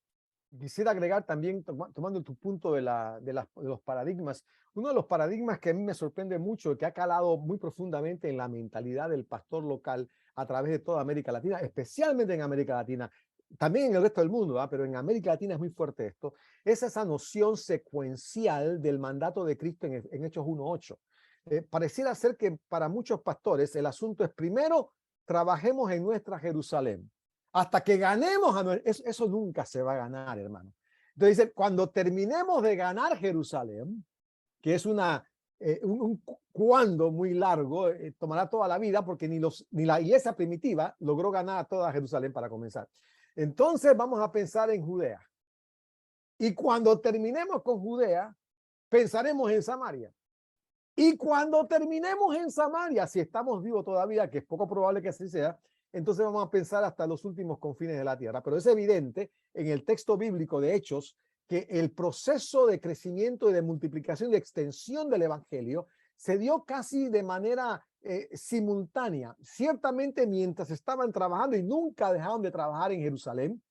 Quisiera agregar también, tomando tu punto de los paradigmas, uno de los paradigmas que a mí me sorprende mucho y que ha calado muy profundamente en la mentalidad del pastor local a través de toda América Latina, especialmente en América Latina, también en el resto del mundo, pero en América Latina es muy fuerte esto, es esa noción secuencial del mandato de Cristo en Hechos 1:8. Pareciera ser que para muchos pastores el asunto es primero trabajemos en nuestra Jerusalén. Hasta que ganemos, eso nunca se va a ganar, hermano. Entonces dice, cuando terminemos de ganar Jerusalén, que es una un cuándo muy largo, tomará toda la vida, porque ni la iglesia primitiva logró ganar a toda Jerusalén para comenzar. Entonces vamos a pensar en Judea. Y cuando terminemos con Judea, pensaremos en Samaria. Y cuando terminemos en Samaria, si estamos vivos todavía, que es poco probable que así sea, entonces vamos a pensar hasta los últimos confines de la tierra. Pero es evidente en el texto bíblico de Hechos que el proceso de crecimiento y de multiplicación, de extensión del evangelio, se dio casi de manera simultánea. Ciertamente mientras estaban trabajando y nunca dejaron de trabajar en Jerusalén,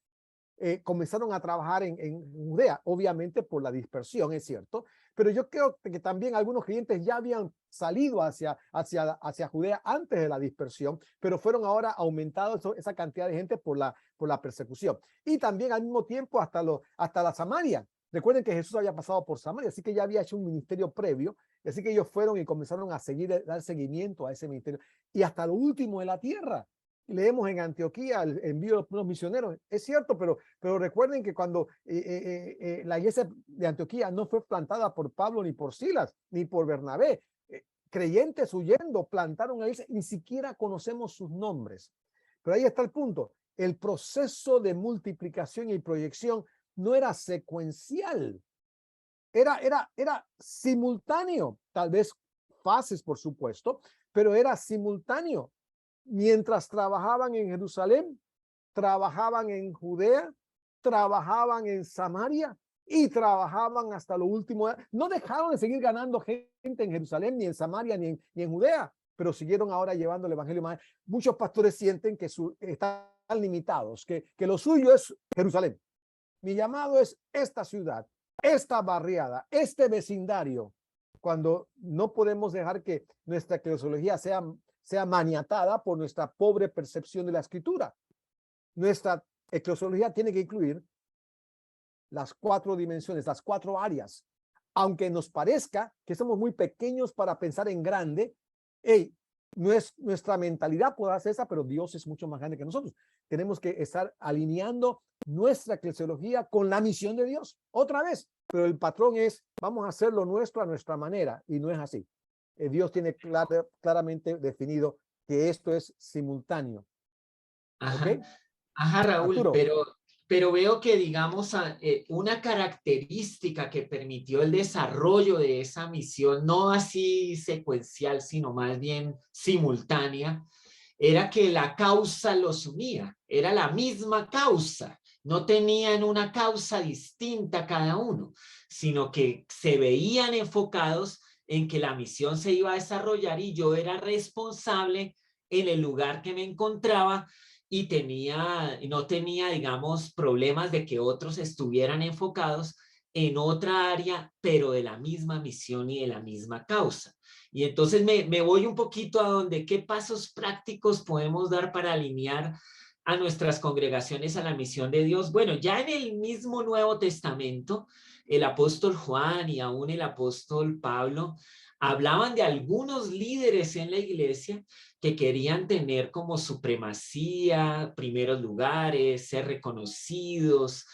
comenzaron a trabajar en Judea, obviamente por la dispersión, es cierto, pero yo creo que también algunos creyentes ya habían salido hacia Judea antes de la dispersión, pero fueron ahora aumentados esa cantidad de gente por la persecución. Y también al mismo tiempo hasta la Samaria. Recuerden que Jesús había pasado por Samaria, así que ya había hecho un ministerio previo, así que ellos fueron y comenzaron a dar seguimiento a ese ministerio. Y hasta lo último de la tierra. Leemos en Antioquía el envío de unos misioneros, es cierto, pero recuerden que cuando la iglesia de Antioquía no fue plantada por Pablo ni por Silas, ni por Bernabé, creyentes huyendo plantaron a iglesia, ni siquiera conocemos sus nombres. Pero ahí está el punto, el proceso de multiplicación y proyección no era secuencial, era simultáneo, tal vez fases por supuesto, pero era simultáneo. Mientras trabajaban en Jerusalén, trabajaban en Judea, trabajaban en Samaria y trabajaban hasta lo último. No dejaron de seguir ganando gente en Jerusalén, ni en Samaria, ni en Judea, pero siguieron ahora llevando el evangelio más. Muchos pastores sienten que están limitados, que lo suyo es Jerusalén. Mi llamado es esta ciudad, esta barriada, este vecindario, cuando no podemos dejar que nuestra eclesiología sea maniatada por nuestra pobre percepción de la escritura. Nuestra eclesiología tiene que incluir las 4 dimensiones, las 4 áreas. Aunque nos parezca que somos muy pequeños para pensar en grande, nuestra mentalidad puede hacer esa, pero Dios es mucho más grande que nosotros. Tenemos que estar alineando nuestra eclesiología con la misión de Dios. Otra vez, pero el patrón es, vamos a hacerlo nuestro a nuestra manera, y no es así. Dios tiene claramente definido que esto es simultáneo. Ajá, ¿Okay? ajá, Raúl, Arturo. pero veo que, digamos, una característica que permitió el desarrollo de esa misión, no así secuencial, sino más bien simultánea, era que la causa los unía, era la misma causa, no tenían una causa distinta cada uno, sino que se veían enfocados en que la misión se iba a desarrollar y yo era responsable en el lugar que me encontraba y no tenía, digamos, problemas de que otros estuvieran enfocados en otra área, pero de la misma misión y de la misma causa. Y entonces me voy un poquito a donde, ¿qué pasos prácticos podemos dar para alinear a nuestras congregaciones a la misión de Dios? Bueno, ya en el mismo Nuevo Testamento, el apóstol Juan y aún el apóstol Pablo hablaban de algunos líderes en la iglesia que querían tener como supremacía, primeros lugares, ser reconocidos,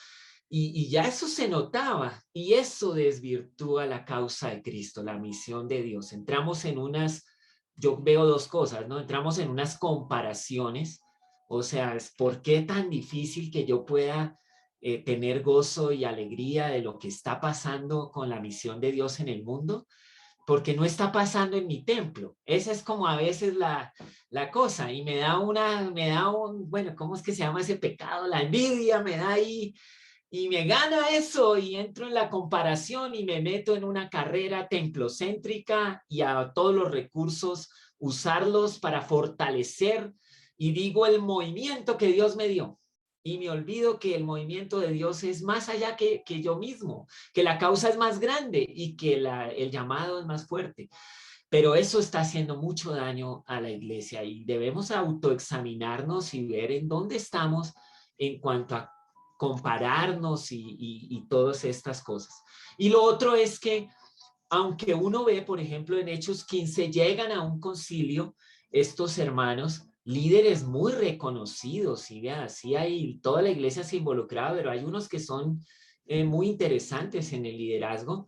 y ya eso se notaba, y eso desvirtúa la causa de Cristo, la misión de Dios. Entramos en yo veo 2 cosas, ¿no? Entramos en unas comparaciones, o sea, ¿por qué tan difícil que yo pueda tener gozo y alegría de lo que está pasando con la misión de Dios en el mundo? Porque no está pasando en mi templo. Esa es como a veces la cosa, y me da bueno, ¿cómo es que se llama ese pecado? La envidia me da ahí, y me gana eso, y entro en la comparación y me meto en una carrera templocéntrica y a todos los recursos usarlos para fortalecer, y digo el movimiento que Dios me dio. Y me olvido que el movimiento de Dios es más allá que yo mismo, que la causa es más grande y que el llamado es más fuerte. Pero eso está haciendo mucho daño a la iglesia y debemos autoexaminarnos y ver en dónde estamos en cuanto a compararnos y todas estas cosas. Y lo otro es que, aunque uno ve, por ejemplo, en Hechos 15, llegan a un concilio estos hermanos, líderes muy reconocidos, y vea, sí hay, toda la iglesia se involucraba, pero hay unos que son muy interesantes en el liderazgo,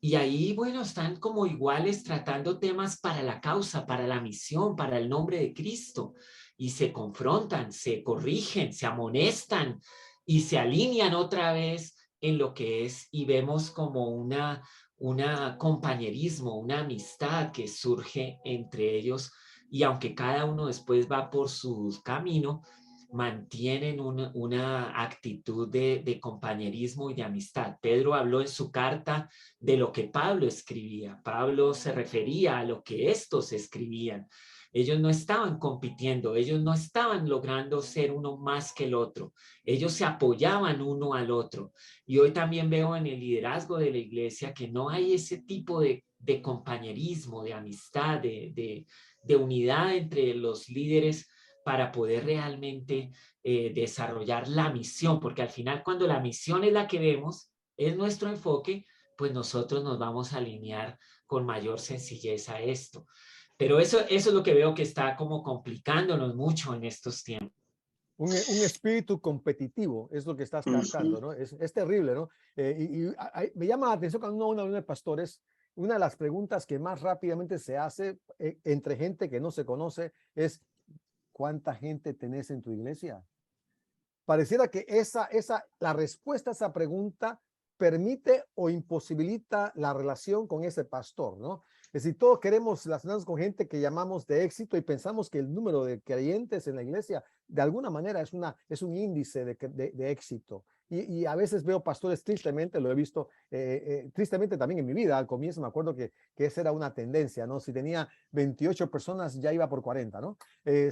Y ahí, bueno, están como iguales tratando temas para la causa, para la misión, para el nombre de Cristo. Y se confrontan, se corrigen, se amonestan y se alinean otra vez en lo que es, y vemos como una compañerismo, una amistad que surge entre ellos. Y aunque cada uno después va por su camino, mantienen una actitud de compañerismo y de amistad. Pedro habló en su carta de lo que Pablo escribía. Pablo se refería a lo que estos escribían. Ellos no estaban compitiendo, ellos no estaban logrando ser uno más que el otro. Ellos se apoyaban uno al otro. Y hoy también veo en el liderazgo de la iglesia que no hay ese tipo de compañerismo, de amistad, de unidad entre los líderes para poder realmente desarrollar la misión, porque al final cuando la misión es la que vemos, es nuestro enfoque, pues nosotros nos vamos a alinear con mayor sencillez a esto. Pero eso es lo que veo que está como complicándonos mucho en estos tiempos. Un espíritu competitivo es lo que estás captando, ¿no? Es terrible, ¿no? Me llama la atención cuando uno habla de pastores, una de las preguntas que más rápidamente se hace entre gente que no se conoce es, ¿cuánta gente tenés en tu iglesia? Pareciera que la respuesta a esa pregunta permite o imposibilita la relación con ese pastor, ¿no? Es decir, todos queremos relacionarnos con gente que llamamos de éxito y pensamos que el número de creyentes en la iglesia de alguna manera es un índice de éxito. Y a veces veo pastores, tristemente, lo he visto tristemente también en mi vida. Al comienzo me acuerdo que esa era una tendencia, ¿no? Si tenía 28 personas, ya iba por 40, ¿no?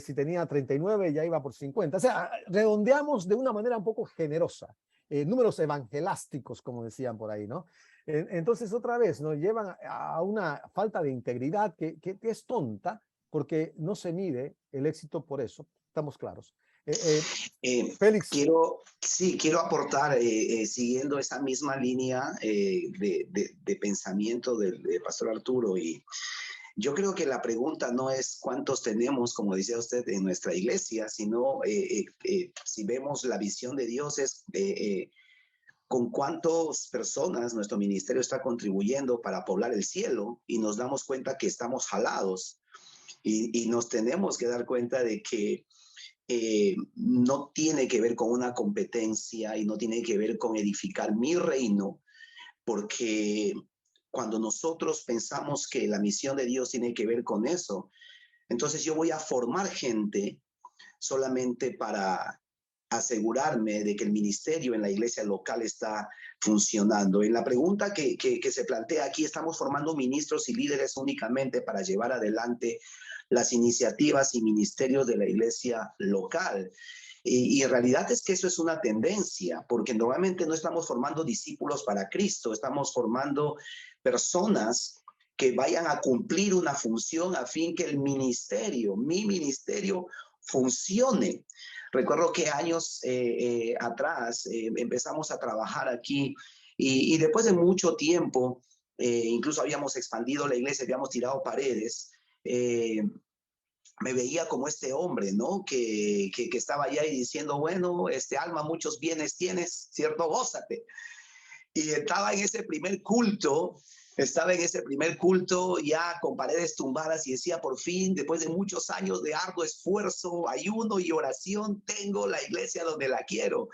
Si tenía 39, ya iba por 50. O sea, redondeamos de una manera un poco generosa. Números evangelásticos, como decían por ahí, ¿no? Entonces, otra vez, nos llevan a una falta de integridad que es tonta, porque no se mide el éxito por eso. Estamos claros. Félix. Quiero aportar, siguiendo esa misma línea de pensamiento del pastor Arturo, y yo creo que la pregunta no es cuántos tenemos, como decía usted, en nuestra iglesia, sino si vemos la visión de Dios es con cuántas personas nuestro ministerio está contribuyendo para poblar el cielo, y nos damos cuenta que estamos jalados y nos tenemos que dar cuenta de que no tiene que ver con una competencia y no tiene que ver con edificar mi reino, porque cuando nosotros pensamos que la misión de Dios tiene que ver con eso, entonces yo voy a formar gente solamente para asegurarme de que el ministerio en la iglesia local está funcionando. En la pregunta que se plantea aquí, estamos formando ministros y líderes únicamente para llevar adelante las iniciativas y ministerios de la iglesia local. Y en realidad es que eso es una tendencia, porque normalmente no estamos formando discípulos para Cristo, estamos formando personas que vayan a cumplir una función a fin que el ministerio, mi ministerio, funcione. Recuerdo que años atrás empezamos a trabajar aquí y después de mucho tiempo, incluso habíamos expandido la iglesia, habíamos tirado paredes, me veía como este hombre, ¿no? Que estaba allá y diciendo, bueno, Alma, muchos bienes tienes, ¿cierto? Gózate. Y estaba en ese primer culto ya con paredes tumbadas y decía, por fin, después de muchos años de arduo esfuerzo, ayuno y oración, tengo la iglesia donde la quiero.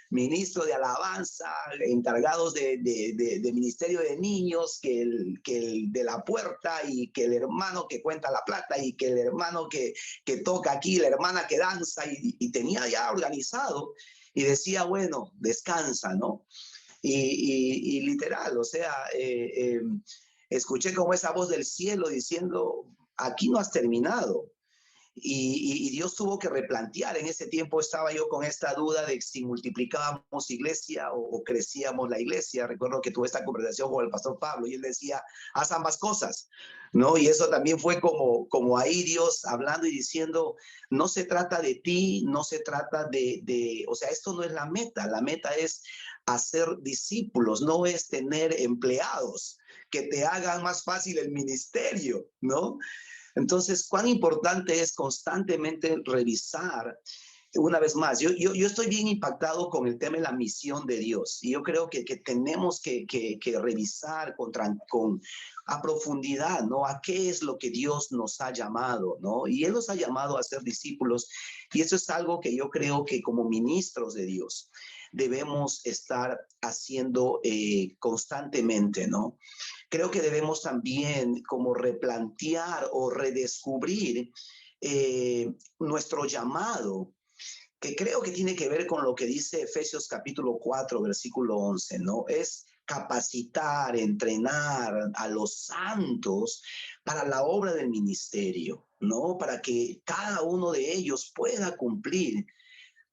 Ministro de alabanza, encargados de ministerio de niños, que el de la puerta, y que el hermano que cuenta la plata, y que el hermano que toca aquí, la hermana que danza, y tenía ya organizado, y decía, bueno, descansa, ¿no? Y literal, o sea, escuché como esa voz del cielo diciendo, aquí no has terminado. Y Dios tuvo que replantear. En ese tiempo estaba yo con esta duda de si multiplicábamos iglesia o crecíamos la iglesia. Recuerdo que tuve esta conversación con el pastor Pablo y él decía, haz ambas cosas, ¿no? Y eso también fue como ahí Dios hablando y diciendo, no se trata de ti, no se trata o sea, esto no es la meta es hacer discípulos, no es tener empleados que te hagan más fácil el ministerio, ¿no? Entonces, cuán importante es constantemente revisar una vez más, yo estoy bien impactado con el tema de la misión de Dios. Y yo creo que tenemos que revisar a profundidad, ¿no? A qué es lo que Dios nos ha llamado, ¿no? Y Él nos ha llamado a ser discípulos. Y eso es algo que yo creo que como ministros de Dios debemos estar haciendo constantemente, ¿no? Creo que debemos también como replantear o redescubrir nuestro llamado, que creo que tiene que ver con lo que dice Efesios capítulo 4, versículo 11, ¿no? Es capacitar, entrenar a los santos para la obra del ministerio, ¿no? Para que cada uno de ellos pueda cumplir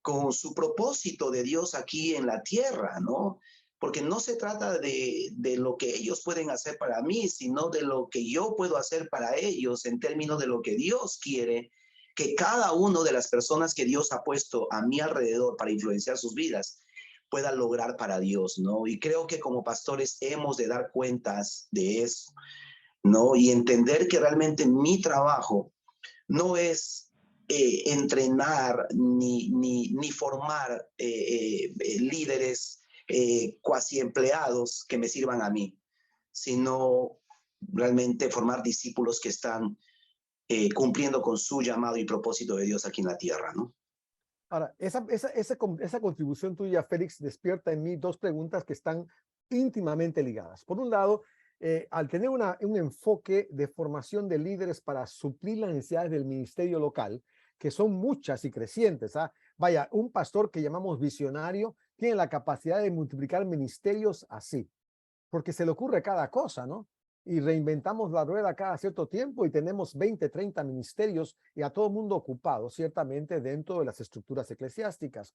con su propósito de Dios aquí en la tierra, ¿no? Porque no se trata de lo que ellos pueden hacer para mí, sino de lo que yo puedo hacer para ellos en términos de lo que Dios quiere que cada una de las personas que Dios ha puesto a mi alrededor para influenciar sus vidas pueda lograr para Dios, ¿no? Y creo que como pastores hemos de dar cuentas de eso, ¿no? Y entender que realmente mi trabajo no es entrenar ni formar líderes cuasi empleados que me sirvan a mí, sino realmente formar discípulos que están cumpliendo con su llamado y propósito de Dios aquí en la tierra, ¿no? Ahora, esa contribución tuya, Félix, despierta en mí dos preguntas que están íntimamente ligadas. Por un lado, al tener un enfoque de formación de líderes para suplir las necesidades del ministerio local, que son muchas y crecientes, ¿ah? Vaya, un pastor que llamamos visionario tiene la capacidad de multiplicar ministerios así, porque se le ocurre cada cosa, ¿no? Y reinventamos la rueda cada cierto tiempo y tenemos 20, 30 ministerios y a todo mundo ocupado, ciertamente dentro de las estructuras eclesiásticas.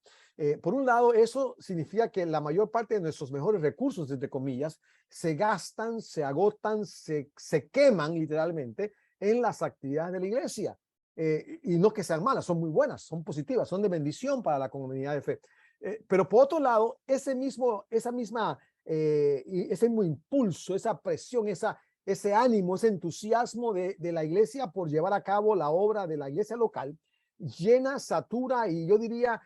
Por un lado, eso significa que la mayor parte de nuestros mejores recursos, entre comillas, se gastan, se agotan, se queman literalmente en las actividades de la iglesia. Y no que sean malas, son muy buenas, son positivas, son de bendición para la comunidad de fe. Pero por otro lado, ese mismo impulso, esa presión, ese ánimo, ese entusiasmo de la iglesia por llevar a cabo la obra de la iglesia local, llena, satura y yo diría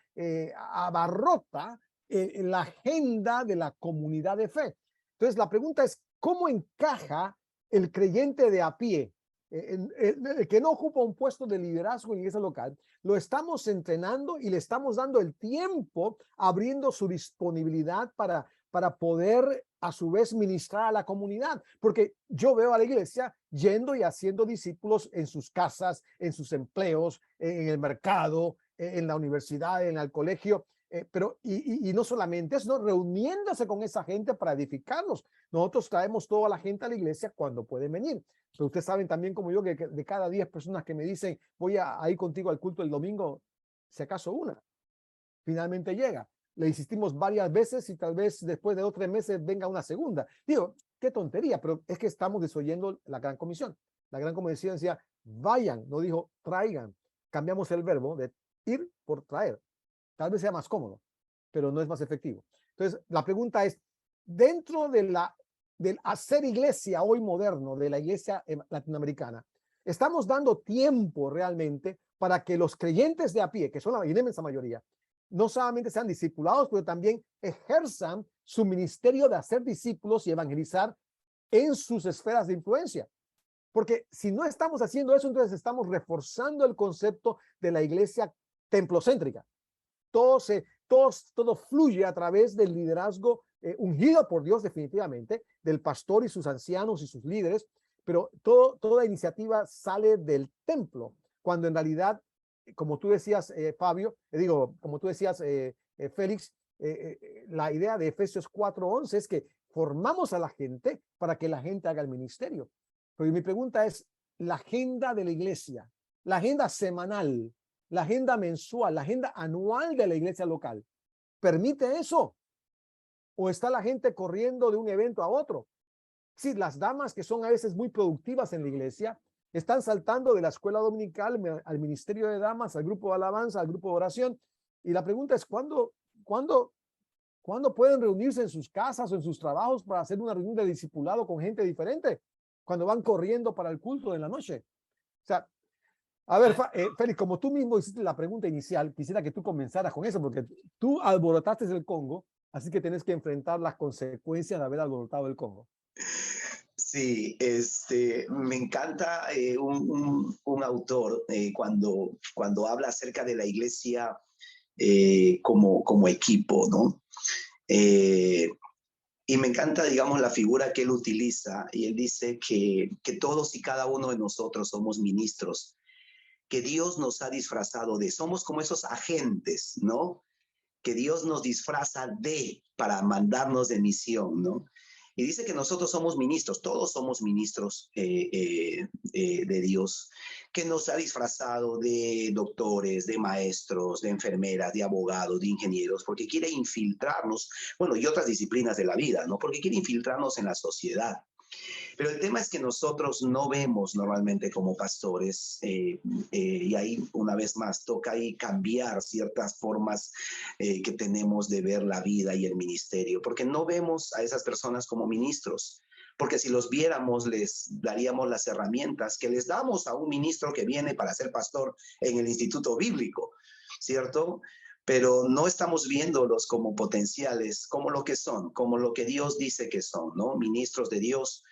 abarrota la agenda de la comunidad de fe. Entonces la pregunta es, ¿cómo encaja el creyente de a pie, el que no ocupa un puesto de liderazgo en iglesia local? Lo estamos entrenando y le estamos dando el tiempo, abriendo su disponibilidad para poder a su vez ministrar a la comunidad, porque yo veo a la iglesia yendo y haciendo discípulos en sus casas, en sus empleos, en el mercado, en la universidad, en el colegio, pero no solamente eso, ¿no? Reuniéndose con esa gente para edificarlos. Nosotros traemos toda la gente a la iglesia cuando pueden venir, pero ustedes saben también como yo que de cada 10 personas que me dicen voy a ir contigo al culto el domingo, si acaso una finalmente llega. Le insistimos varias veces y tal vez después de 2 o 3 meses venga una segunda. Digo, qué tontería, pero es que estamos desoyendo la gran comisión. La gran comisión decía, vayan, no dijo traigan. Cambiamos el verbo de ir por traer. Tal vez sea más cómodo, pero no es más efectivo. Entonces, la pregunta es, dentro del hacer iglesia hoy moderno, de la iglesia latinoamericana, ¿estamos dando tiempo realmente para que los creyentes de a pie, que son la inmensa mayoría, no solamente sean discipulados, pero también ejerzan su ministerio de hacer discípulos y evangelizar en sus esferas de influencia? Porque si no estamos haciendo eso, entonces estamos reforzando el concepto de la iglesia templocéntrica. Todo fluye a través del liderazgo ungido por Dios definitivamente, del pastor y sus ancianos y sus líderes, pero toda iniciativa sale del templo, cuando en realidad, como tú decías, Fabio, como tú decías, Félix, la idea de Efesios 4:11 es que formamos a la gente para que la gente haga el ministerio. Pero mi pregunta es, la agenda de la iglesia, la agenda semanal, la agenda mensual, la agenda anual de la iglesia local, ¿permite eso? ¿O está la gente corriendo de un evento a otro? Sí, las damas que son a veces muy productivas en la iglesia, están saltando de la escuela dominical al ministerio de damas, al grupo de alabanza, al grupo de oración. Y la pregunta es, ¿cuándo pueden reunirse en sus casas o en sus trabajos para hacer una reunión de discipulado con gente diferente? Cuando van corriendo para el culto de la noche. O sea, A ver, Félix, como tú mismo hiciste la pregunta inicial, quisiera que tú comenzaras con eso, porque tú alborotaste el Congo, así que tienes que enfrentar las consecuencias de haber alborotado el Congo. Sí, me encanta un autor cuando habla acerca de la iglesia como equipo, ¿no? Y me encanta, digamos, la figura que él utiliza, y él dice que todos y cada uno de nosotros somos ministros, que Dios nos ha disfrazado somos como esos agentes, ¿no? Que Dios nos disfraza para mandarnos de misión, ¿no? Y dice que nosotros somos ministros, todos somos ministros de Dios, que nos ha disfrazado de doctores, de maestros, de enfermeras, de abogados, de ingenieros, porque quiere infiltrarnos, bueno, y otras disciplinas de la vida, ¿no? Porque quiere infiltrarnos en la sociedad. Pero el tema es que nosotros no vemos normalmente como pastores, y ahí una vez más toca ahí cambiar ciertas formas que tenemos de ver la vida y el ministerio, porque no vemos a esas personas como ministros, porque si los viéramos les daríamos las herramientas que les damos a un ministro que viene para ser pastor en el instituto bíblico, ¿cierto? Pero no estamos viéndolos como potenciales, como lo que son, como lo que Dios dice que son, ¿no? Ministros de Dios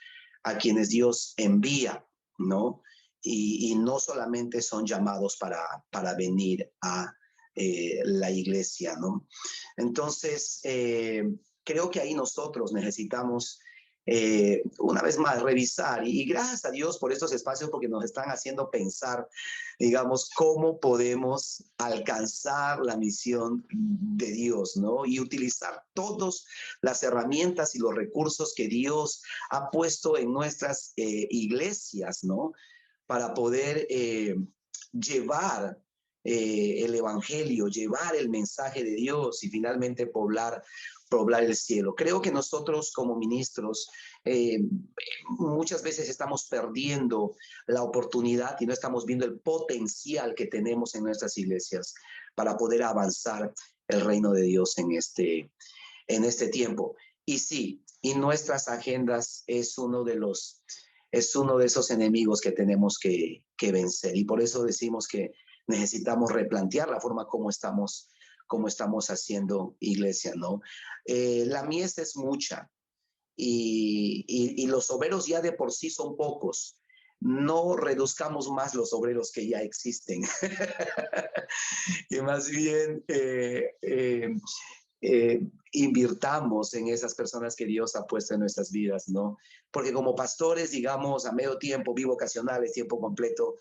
a quienes Dios envía, ¿no? Y no solamente son llamados para venir a la iglesia, ¿no? Entonces, creo que ahí nosotros necesitamos una vez más revisar, y gracias a Dios por estos espacios, porque nos están haciendo pensar, digamos, cómo podemos alcanzar la misión de Dios, ¿no? Y utilizar todas las herramientas y los recursos que Dios ha puesto en nuestras iglesias, ¿no? Para poder llevar el evangelio, llevar el mensaje de Dios y finalmente poblar el cielo. Creo que nosotros como ministros muchas veces estamos perdiendo la oportunidad y no estamos viendo el potencial que tenemos en nuestras iglesias para poder avanzar el reino de Dios en este tiempo. Y sí, y nuestras agendas es uno de esos enemigos que tenemos que vencer, y por eso decimos que necesitamos replantear la forma como estamos haciendo iglesia, ¿no? La mies es mucha y los obreros ya de por sí son pocos. No reduzcamos más los obreros que ya existen, que más bien invirtamos en esas personas que Dios ha puesto en nuestras vidas, ¿no? Porque como pastores, digamos, a medio tiempo, bivocacionales, tiempo completo,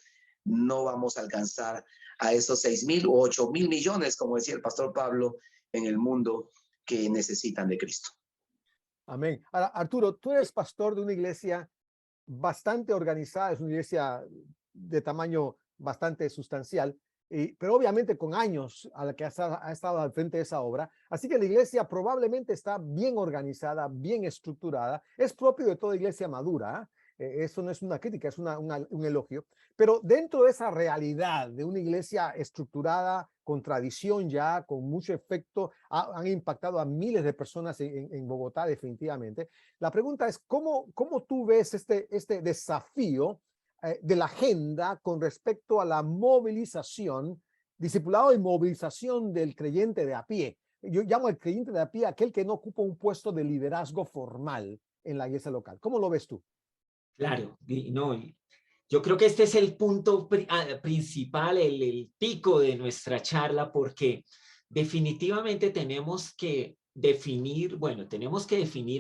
no vamos a alcanzar a esos 6,000 o 8,000 millones, como decía el pastor Pablo, en el mundo que necesitan de Cristo. Amén. Ahora, Arturo, tú eres pastor de una iglesia bastante organizada, es una iglesia de tamaño bastante sustancial, pero obviamente con años a la que ha estado al frente de esa obra. Así que la iglesia probablemente está bien organizada, bien estructurada. Es propio de toda iglesia madura, ¿eh? Eso no es una crítica, es un elogio. Pero dentro de esa realidad de una iglesia estructurada, con tradición ya, con mucho efecto, han impactado a miles de personas en Bogotá definitivamente. La pregunta es, ¿cómo tú ves este desafío de la agenda con respecto a la movilización, discipulado y movilización del creyente de a pie? Yo llamo al creyente de a pie aquel que no ocupa un puesto de liderazgo formal en la iglesia local. ¿Cómo lo ves tú? Claro, no, yo creo que este es el punto principal, el pico de nuestra charla, porque definitivamente tenemos que definir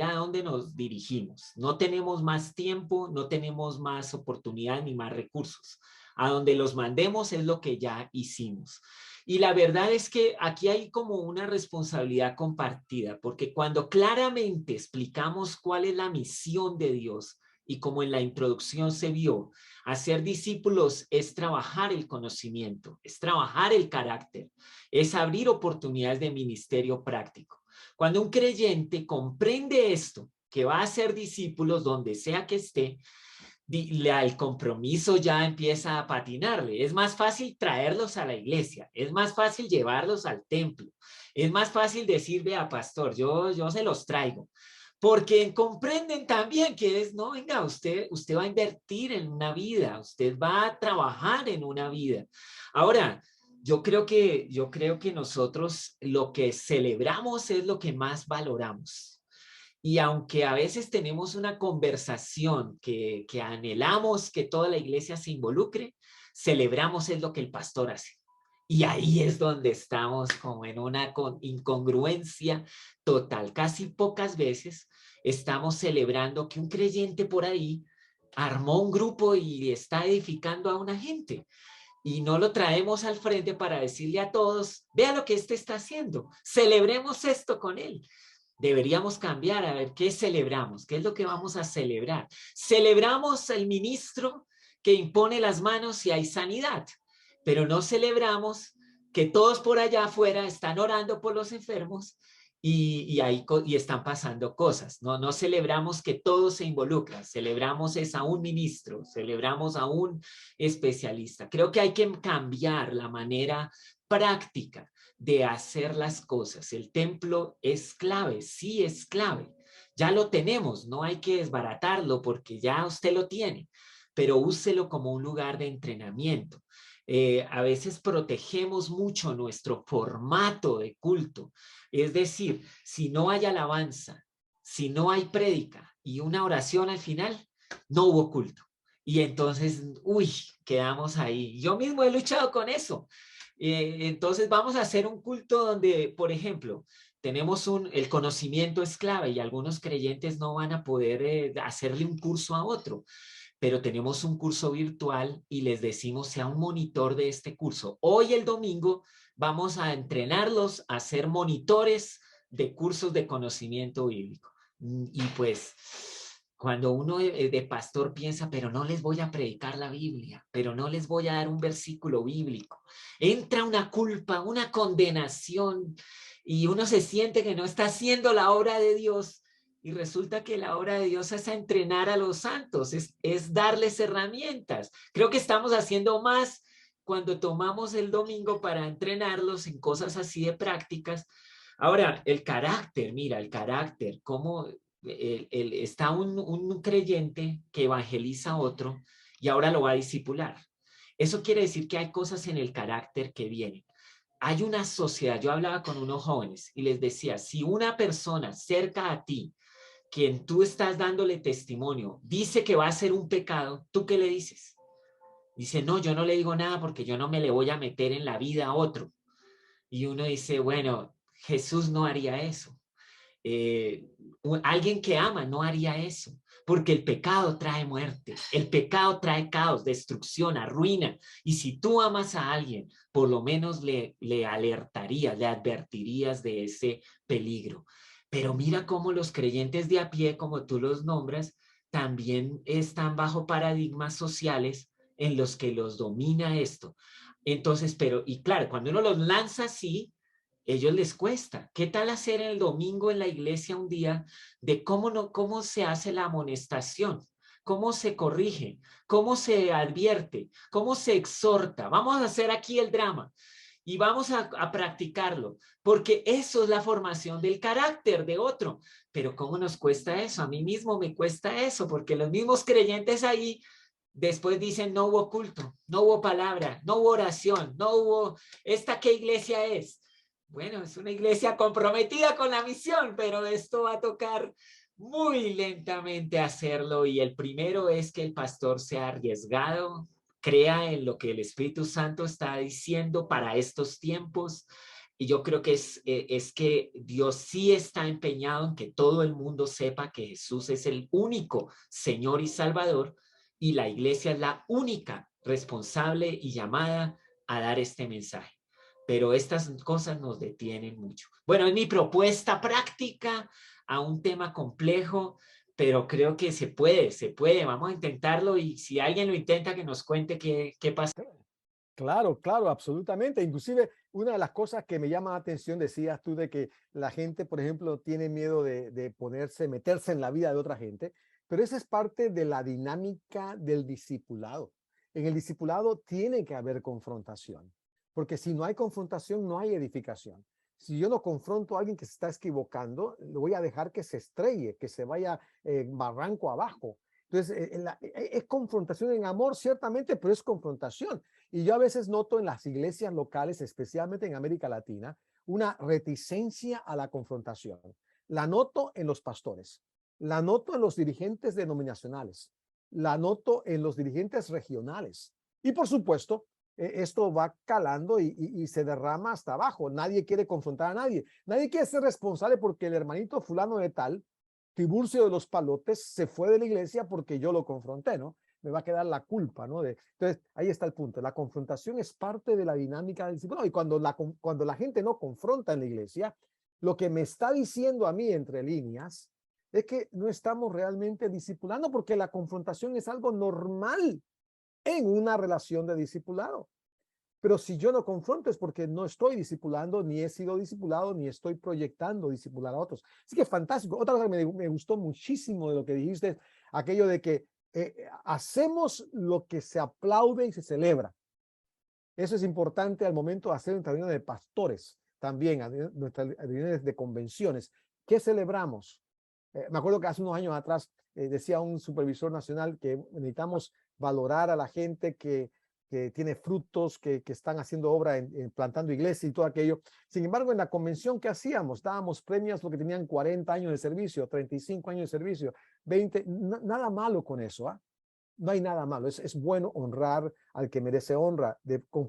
a dónde nos dirigimos. No tenemos más tiempo, no tenemos más oportunidad ni más recursos. A donde los mandemos es lo que ya hicimos. Y la verdad es que aquí hay como una responsabilidad compartida, porque cuando claramente explicamos cuál es la misión de Dios, y como en la introducción se vio, hacer discípulos es trabajar el conocimiento, es trabajar el carácter, es abrir oportunidades de ministerio práctico. Cuando un creyente comprende esto, que va a ser discípulos donde sea que esté, el compromiso ya empieza a patinarle. Es más fácil traerlos a la iglesia, es más fácil llevarlos al templo, es más fácil decir, vea, pastor, yo se los traigo. porque comprenden también que es, no, venga, usted va a invertir en una vida, usted va a trabajar en una vida. Ahora, yo creo que nosotros lo que celebramos es lo que más valoramos. Y aunque a veces tenemos una conversación que anhelamos que toda la iglesia se involucre, celebramos es lo que el pastor hace. Y ahí es donde estamos como en una incongruencia total. Casi pocas veces estamos celebrando que un creyente por ahí armó un grupo y está edificando a una gente. Y no lo traemos al frente para decirle a todos, vea lo que este está haciendo, celebremos esto con él. Deberíamos cambiar, a ver, ¿qué celebramos? ¿Qué es lo que vamos a celebrar? Celebramos el ministro que impone las manos y hay sanidad, pero no celebramos que todos por allá afuera están orando por los enfermos y están pasando cosas. No celebramos que todos se involucran, celebramos es a un ministro, celebramos a un especialista. Creo que hay que cambiar la manera práctica de hacer las cosas. El templo es clave, sí es clave. Ya lo tenemos, no hay que desbaratarlo porque ya usted lo tiene, pero úselo como un lugar de entrenamiento. A veces protegemos mucho nuestro formato de culto. Es decir, si no hay alabanza, si no hay prédica y una oración al final, no hubo culto. Y entonces, quedamos ahí. Yo mismo he luchado con eso. Entonces vamos a hacer un culto donde, por ejemplo, tenemos el conocimiento es clave y algunos creyentes no van a poder hacerle un curso a otro, pero tenemos un curso virtual y les decimos sea un monitor de este curso. Hoy el domingo vamos a entrenarlos a ser monitores de cursos de conocimiento bíblico. Y pues cuando uno de pastor piensa, pero no les voy a predicar la Biblia, pero no les voy a dar un versículo bíblico, entra una culpa, una condenación y uno se siente que no está haciendo la obra de Dios. Y resulta que la obra de Dios es entrenar a los santos, es darles herramientas. Creo que estamos haciendo más cuando tomamos el domingo para entrenarlos en cosas así de prácticas. Ahora, el carácter, mira, el carácter, cómo está un creyente que evangeliza a otro y ahora lo va a discipular. Eso quiere decir que hay cosas en el carácter que vienen. Hay una sociedad, yo hablaba con unos jóvenes y les decía, si una persona cerca a ti, quien tú estás dándole testimonio, dice que va a hacer un pecado, ¿tú qué le dices? Dice, no, yo no le digo nada porque yo no me le voy a meter en la vida a otro. Y uno dice, bueno, Jesús no haría eso. Alguien que ama no haría eso, porque el pecado trae muerte, el pecado trae caos, destrucción, arruina. Y si tú amas a alguien, por lo menos le alertarías, le advertirías de ese peligro. Pero mira cómo los creyentes de a pie, como tú los nombras, también están bajo paradigmas sociales en los que los domina esto. Entonces, y claro, cuando uno los lanza así, ellos les cuesta. ¿Qué tal hacer el domingo en la iglesia un día de cómo se hace la amonestación? ¿Cómo se corrige? ¿Cómo se advierte? ¿Cómo se exhorta? Vamos a hacer aquí el drama y vamos a practicarlo, porque eso es la formación del carácter de otro. Pero ¿cómo nos cuesta eso? A mí mismo me cuesta eso, porque los mismos creyentes ahí después dicen no hubo culto, no hubo palabra, no hubo oración, no hubo, ¿esta qué iglesia es? Bueno, es una iglesia comprometida con la misión, pero esto va a tocar muy lentamente hacerlo. Y el primero es que el pastor sea arriesgado, crea en lo que el Espíritu Santo está diciendo para estos tiempos. Y yo creo que es que Dios sí está empeñado en que todo el mundo sepa que Jesús es el único Señor y Salvador, y la iglesia es la única responsable y llamada a dar este mensaje. Pero estas cosas nos detienen mucho. Bueno, es mi propuesta práctica a un tema complejo, pero creo que se puede. Vamos a intentarlo y si alguien lo intenta, que nos cuente qué pasa. Claro, claro, absolutamente. Inclusive, una de las cosas que me llama la atención, decías tú, de que la gente, por ejemplo, tiene miedo de meterse en la vida de otra gente, pero esa es parte de la dinámica del discipulado. En el discipulado tiene que haber confrontación, porque si no hay confrontación, no hay edificación. Si yo no confronto a alguien que se está equivocando, lo voy a dejar que se estrelle, que se vaya barranco abajo. Entonces, es confrontación en amor, ciertamente, pero es confrontación. Y yo a veces noto en las iglesias locales, especialmente en América Latina, una reticencia a la confrontación. La noto en los pastores, la noto en los dirigentes denominacionales, la noto en los dirigentes regionales. Y por supuesto, esto va calando y se derrama hasta abajo. Nadie quiere confrontar a nadie. Nadie quiere ser responsable porque el hermanito fulano de tal, Tiburcio de los Palotes, se fue de la iglesia porque yo lo confronté, ¿no? Me va a quedar la culpa, ¿no? Entonces, ahí está el punto. La confrontación es parte de la dinámica del discipulado. Y cuando la gente no confronta en la iglesia, lo que me está diciendo a mí entre líneas es que no estamos realmente discipulando, porque la confrontación es algo normal en una relación de discipulado. Pero si yo no confronto es porque no estoy discipulando, ni he sido discipulado, ni estoy proyectando discipular a otros. Así que fantástico. Otra cosa que me gustó muchísimo de lo que dijiste, aquello de que hacemos lo que se aplaude y se celebra. Eso es importante al momento de hacer nuestra reunión de pastores, también nuestras reuniones de convenciones. ¿Qué celebramos? Me acuerdo que hace unos años atrás decía un supervisor nacional que necesitamos valorar a la gente que tiene frutos, que están haciendo obra en plantando iglesia y todo aquello. Sin embargo, en la convención que hacíamos, dábamos premios a los que tenían 40 años de servicio, 35 años de servicio, 20, nada malo con eso, ¿ah? No hay nada malo, es bueno honrar al que merece honra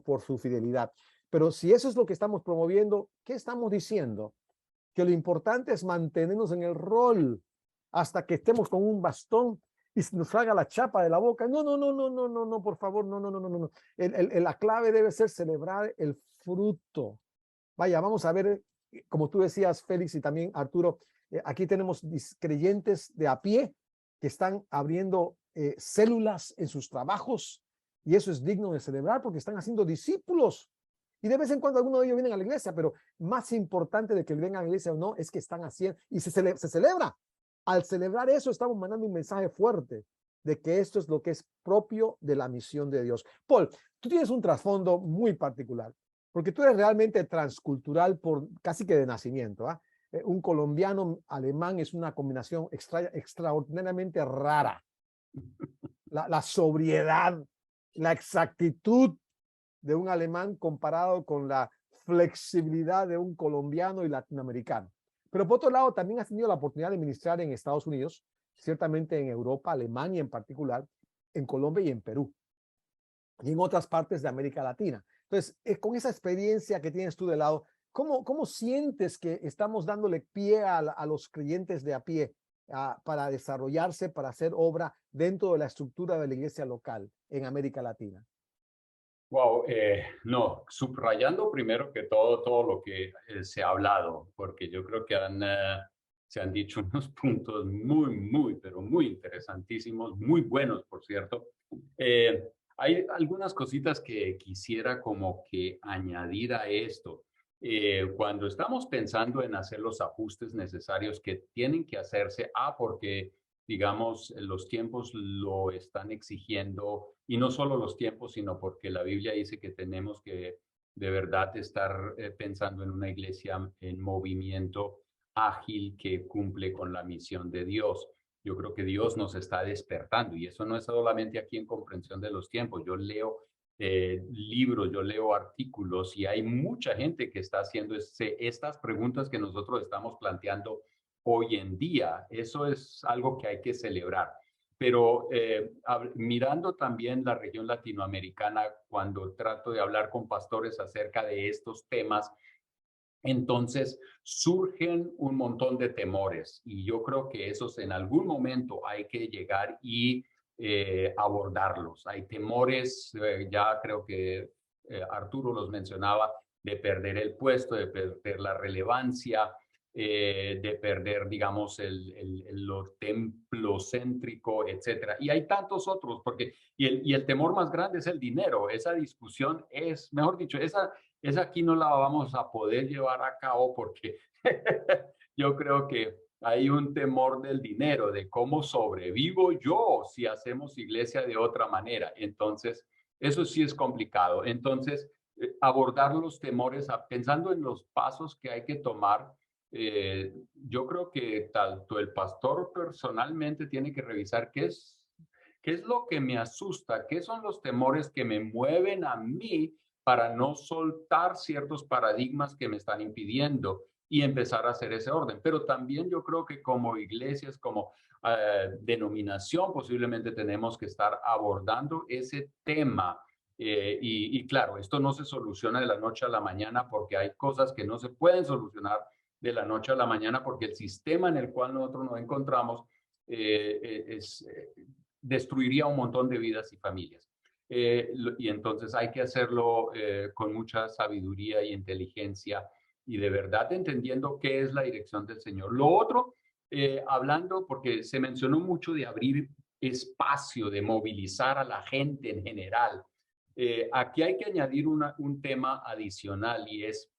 por su fidelidad. Pero si eso es lo que estamos promoviendo, ¿qué estamos diciendo? Que lo importante es mantenernos en el rol hasta que estemos con un bastón y nos salga la chapa de la boca. No, por favor, no. La clave debe ser celebrar el fruto. Vaya, vamos a ver, como tú decías, Félix, y también Arturo, aquí tenemos creyentes de a pie que están abriendo células en sus trabajos, y eso es digno de celebrar porque están haciendo discípulos. Y de vez en cuando algunos de ellos vienen a la iglesia, pero más importante de que vengan a la iglesia o no es que están haciendo, y se celebra. Al celebrar eso, estamos mandando un mensaje fuerte de que esto es lo que es propio de la misión de Dios. Paul, tú tienes un trasfondo muy particular, porque tú eres realmente transcultural por casi que de nacimiento. Un colombiano alemán es una combinación extraordinariamente rara. La sobriedad, la exactitud de un alemán comparado con la flexibilidad de un colombiano y latinoamericano. Pero por otro lado, también has tenido la oportunidad de ministrar en Estados Unidos, ciertamente en Europa, Alemania en particular, en Colombia y en Perú, y en otras partes de América Latina. Entonces, con esa experiencia que tienes tú de lado, ¿cómo sientes que estamos dándole pie a los creyentes de a pie para desarrollarse, para hacer obra dentro de la estructura de la iglesia local en América Latina? Wow, no, subrayando primero que todo lo que se ha hablado, porque yo creo que se han dicho unos puntos pero muy interesantísimos, muy buenos, por cierto. Hay algunas cositas que quisiera como que añadir a esto. Cuando estamos pensando en hacer los ajustes necesarios que tienen que hacerse, porque digamos, los tiempos lo están exigiendo, y no solo los tiempos, sino porque la Biblia dice que tenemos que de verdad estar pensando en una iglesia en movimiento ágil que cumple con la misión de Dios. Yo creo que Dios nos está despertando, y eso no es solamente aquí en Comprensión de los Tiempos. Yo leo libros, yo leo artículos, y hay mucha gente que está haciendo estas preguntas que nosotros estamos planteando hoy en día. Eso es algo que hay que celebrar. Pero mirando también la región latinoamericana, cuando trato de hablar con pastores acerca de estos temas, entonces surgen un montón de temores, y yo creo que esos en algún momento hay que llegar y abordarlos. Hay temores, ya creo que Arturo los mencionaba, de perder el puesto, de perder la relevancia, de perder, digamos, lo templocéntrico, etcétera. Y hay tantos otros, y el temor más grande es el dinero. Esa discusión es, mejor dicho, esa aquí no la vamos a poder llevar a cabo, porque yo creo que hay un temor del dinero, de cómo sobrevivo yo si hacemos iglesia de otra manera. Entonces, eso sí es complicado. Entonces, abordar los temores, pensando en los pasos que hay que tomar. Yo creo que tanto el pastor personalmente tiene que revisar qué es lo que me asusta, qué son los temores que me mueven a mí para no soltar ciertos paradigmas que me están impidiendo y empezar a hacer ese orden. Pero también yo creo que como iglesias, como denominación, posiblemente tenemos que estar abordando ese tema. Y claro, esto no se soluciona de la noche a la mañana porque hay cosas que no se pueden solucionar de la noche a la mañana porque el sistema en el cual nosotros nos encontramos destruiría un montón de vidas y familias. Y entonces hay que hacerlo con mucha sabiduría y inteligencia y de verdad entendiendo qué es la dirección del Señor. Lo otro, hablando, porque se mencionó mucho de abrir espacio, de movilizar a la gente en general. Aquí hay que añadir un tema adicional y es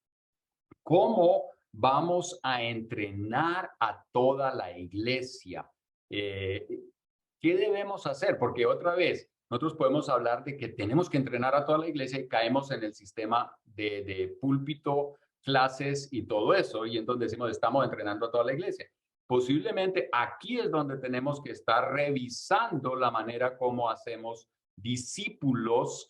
cómo vamos a entrenar a toda la iglesia. ¿Qué debemos hacer? Porque otra vez, nosotros podemos hablar de que tenemos que entrenar a toda la iglesia y caemos en el sistema de púlpito, clases y todo eso, y entonces decimos, estamos entrenando a toda la iglesia. Posiblemente aquí es donde tenemos que estar revisando la manera como hacemos discípulos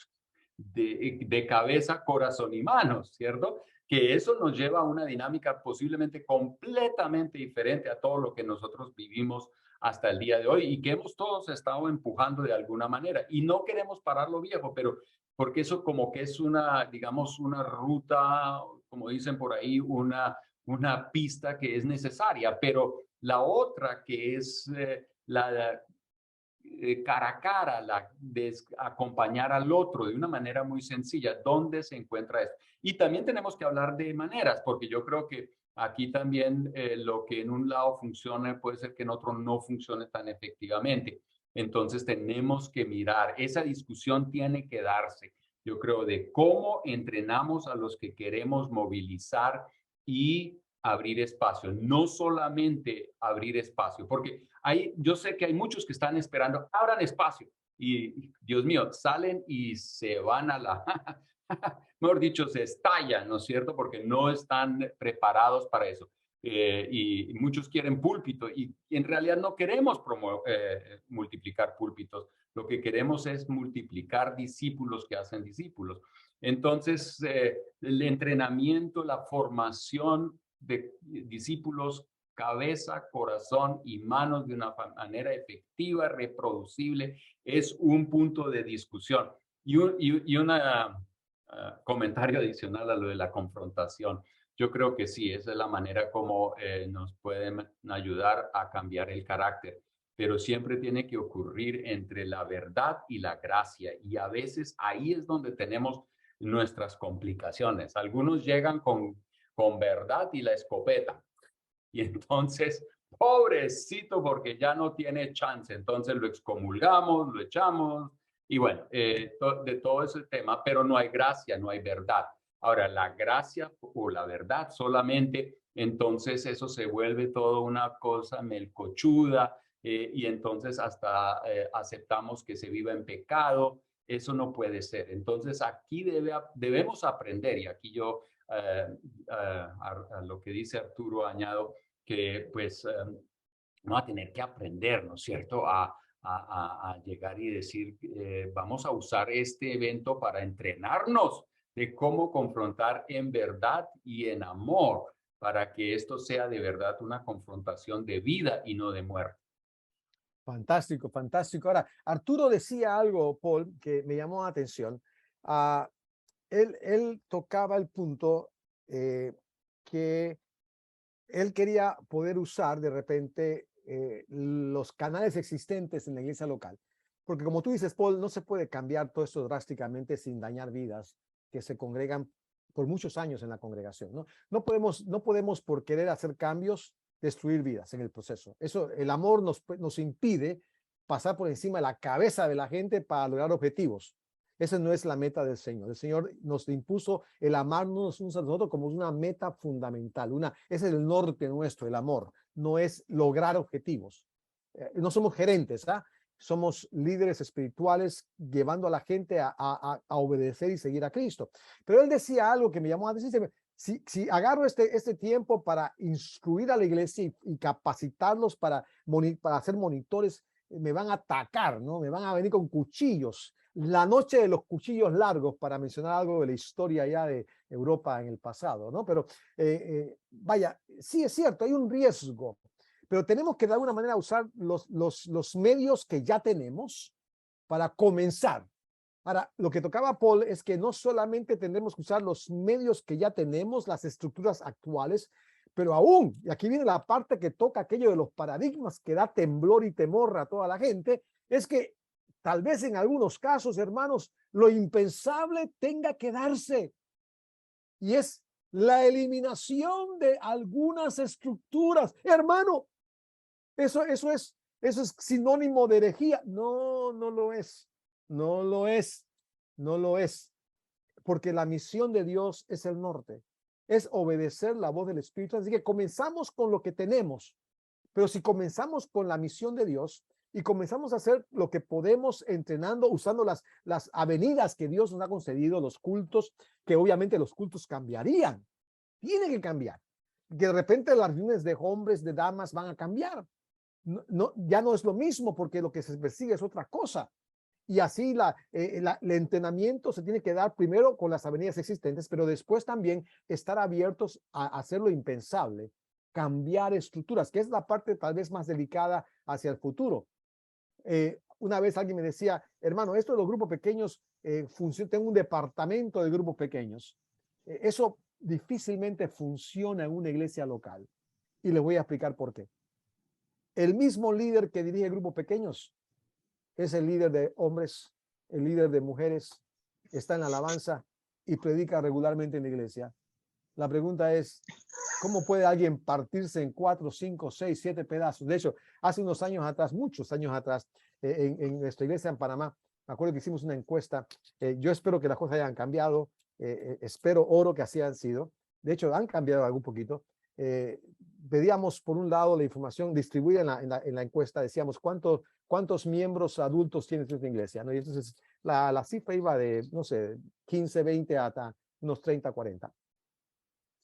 de cabeza, corazón y manos, ¿cierto? Que eso nos lleva a una dinámica posiblemente completamente diferente a todo lo que nosotros vivimos hasta el día de hoy y que hemos todos estado empujando de alguna manera. Y no queremos parar lo viejo, pero porque eso como que es una, digamos, una ruta, como dicen por ahí, una pista que es necesaria, pero la otra que es la cara a cara, de acompañar al otro de una manera muy sencilla. ¿Dónde se encuentra esto? Y también tenemos que hablar de maneras, porque yo creo que aquí también lo que en un lado funciona puede ser que en otro no funcione tan efectivamente. Entonces tenemos que mirar, esa discusión tiene que darse, yo creo, de cómo entrenamos a los que queremos movilizar y abrir espacio, no solamente abrir espacio, porque yo sé que hay muchos que están esperando, abran espacio, y Dios mío, salen y se van a la, mejor dicho, se estallan, ¿no es cierto? Porque no están preparados para eso. Y muchos quieren púlpito y en realidad no queremos multiplicar púlpitos, lo que queremos es multiplicar discípulos que hacen discípulos. Entonces, el entrenamiento, la formación de discípulos, cabeza, corazón y manos de una manera efectiva, reproducible, es un punto de discusión. Y un comentario adicional a lo de la confrontación. Yo creo que sí, esa es la manera como nos pueden ayudar a cambiar el carácter, pero siempre tiene que ocurrir entre la verdad y la gracia, y a veces ahí es donde tenemos nuestras complicaciones. Algunos llegan con verdad y la escopeta. Y entonces, pobrecito, porque ya no tiene chance. Entonces lo excomulgamos, lo echamos. Y bueno, de todo ese tema, pero no hay gracia, no hay verdad. Ahora, la gracia o la verdad solamente, entonces eso se vuelve toda una cosa melcochuda y entonces hasta aceptamos que se viva en pecado. Eso no puede ser. Entonces aquí debemos aprender, y aquí yo a lo que dice Arturo añado que pues vamos a tener que aprender, ¿no es cierto?, a llegar y decir, vamos a usar este evento para entrenarnos de cómo confrontar en verdad y en amor, para que esto sea de verdad una confrontación de vida y no de muerte. Fantástico, fantástico. Ahora, Arturo decía algo, Paul, que me llamó la atención. Él tocaba el punto que él quería poder usar de repente los canales existentes en la iglesia local. Porque como tú dices, Paul, no se puede cambiar todo esto drásticamente sin dañar vidas que se congregan por muchos años en la congregación, ¿no? No podemos por querer hacer cambios destruir vidas en el proceso. Eso, el amor nos impide pasar por encima de la cabeza de la gente para lograr objetivos. Esa no es la meta del Señor. El Señor nos impuso el amarnos unos a los otros como una meta fundamental. Ese es el norte nuestro, el amor. No es lograr objetivos. No somos gerentes, ¿ah? somos líderes espirituales llevando a la gente a obedecer y seguir a Cristo. Pero él decía algo que me llamó a decir, si agarro este tiempo para instruir a la iglesia y capacitarlos para hacer monitores, me van a atacar, ¿no? Me van a venir con cuchillos. La noche de los cuchillos largos, para mencionar algo de la historia ya de Europa en el pasado, ¿no? Pero vaya, sí es cierto, hay un riesgo, pero tenemos que de alguna manera usar los medios que ya tenemos para comenzar. Ahora, lo que tocaba Paul es que no solamente tendremos que usar los medios que ya tenemos, las estructuras actuales, pero aún, y aquí viene la parte que toca aquello de los paradigmas que da temblor y temor a toda la gente, es que tal vez en algunos casos, hermanos, lo impensable tenga que darse. Y es la eliminación de algunas estructuras. Hermano, eso es sinónimo de herejía. No, no lo es. No lo es, no lo es, porque la misión de Dios es el norte, es obedecer la voz del Espíritu. Así que comenzamos con lo que tenemos, pero si comenzamos con la misión de Dios y comenzamos a hacer lo que podemos entrenando, usando las avenidas que Dios nos ha concedido, los cultos, que obviamente los cultos cambiarían, tienen que cambiar, que de repente las reuniones de hombres, de damas van a cambiar. Ya no es lo mismo porque lo que se persigue es otra cosa. Y así el entrenamiento se tiene que dar primero con las avenidas existentes, pero después también estar abiertos a hacer lo impensable, cambiar estructuras, que es la parte tal vez más delicada hacia el futuro. Una vez alguien me decía, hermano, esto de los grupos pequeños, tengo un departamento de grupos pequeños. Eso difícilmente funciona en una iglesia local. Y les voy a explicar por qué. El mismo líder que dirige grupos pequeños es el líder de hombres, el líder de mujeres, está en la alabanza y predica regularmente en la iglesia. La pregunta es, ¿cómo puede alguien partirse en 4, 5, 6, 7 pedazos? De hecho, hace unos años atrás, muchos años atrás, en nuestra iglesia en Panamá, me acuerdo que hicimos una encuesta. Yo espero que las cosas hayan cambiado, oro que así han sido. De hecho, han cambiado algún poquito. Pedíamos, por un lado, la información distribuida en la encuesta, decíamos, ¿cuántos miembros adultos tiene esta iglesia? ¿No? Y entonces la cifra iba de, no sé, 15, 20 hasta unos 30, 40,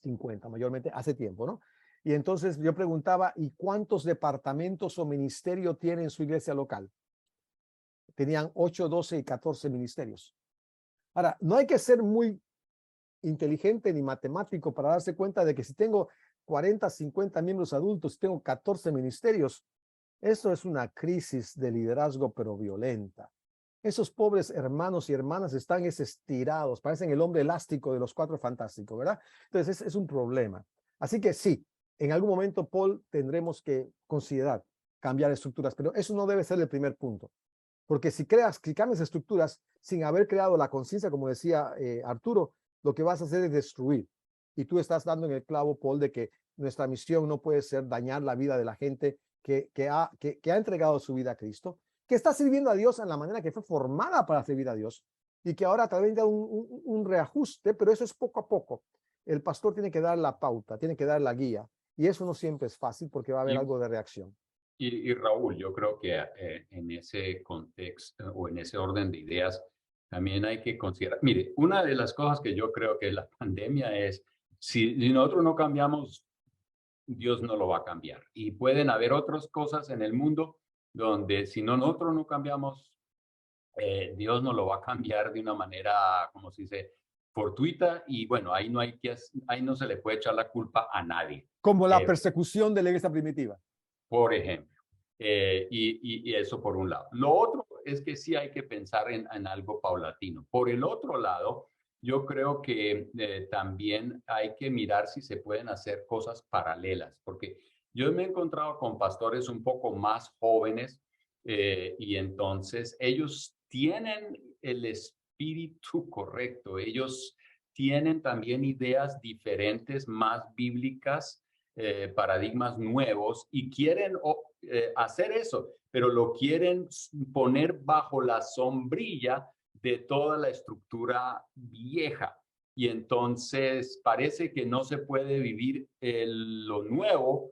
50, mayormente hace tiempo, ¿no? Y entonces yo preguntaba, ¿y cuántos departamentos o ministerio tiene en su iglesia local? Tenían 8, 12 y 14 ministerios. Ahora, no hay que ser muy inteligente ni matemático para darse cuenta de que si tengo 40, 50 miembros adultos, tengo 14 ministerios, eso es una crisis de liderazgo, pero violenta. Esos pobres hermanos y hermanas están estirados, parecen el hombre elástico de los Cuatro Fantásticos, ¿verdad? Entonces es un problema. Así que sí, en algún momento, Paul, tendremos que considerar cambiar estructuras, pero eso no debe ser el primer punto. Porque si cambias estructuras sin haber creado la conciencia, como decía Arturo, lo que vas a hacer es destruir. Y tú estás dando en el clavo, Paul, de que nuestra misión no puede ser dañar la vida de la gente que ha entregado su vida a Cristo, que está sirviendo a Dios en la manera que fue formada para servir a Dios y que ahora tal vez da un reajuste, pero eso es poco a poco. El pastor tiene que dar la pauta, tiene que dar la guía, y eso no siempre es fácil porque va a haber algo de reacción. Y Raúl, yo creo que en ese contexto o en ese orden de ideas también hay que considerar, mire, una de las cosas que yo creo que la pandemia es, si nosotros no cambiamos, Dios no lo va a cambiar. Y pueden haber otras cosas en el mundo donde si nosotros no cambiamos, Dios no lo va a cambiar de una manera, como se dice, fortuita. Y bueno, ahí no se le puede echar la culpa a nadie. Como la persecución de la iglesia primitiva. Por ejemplo. Y eso por un lado. Lo otro es que sí hay que pensar en algo paulatino. Por el otro lado, yo creo que también hay que mirar si se pueden hacer cosas paralelas, porque yo me he encontrado con pastores un poco más jóvenes y entonces ellos tienen el espíritu correcto, ellos tienen también ideas diferentes, más bíblicas, paradigmas nuevos y quieren hacer eso, pero lo quieren poner bajo la sombrilla de toda la estructura vieja. Y entonces parece que no se puede vivir lo nuevo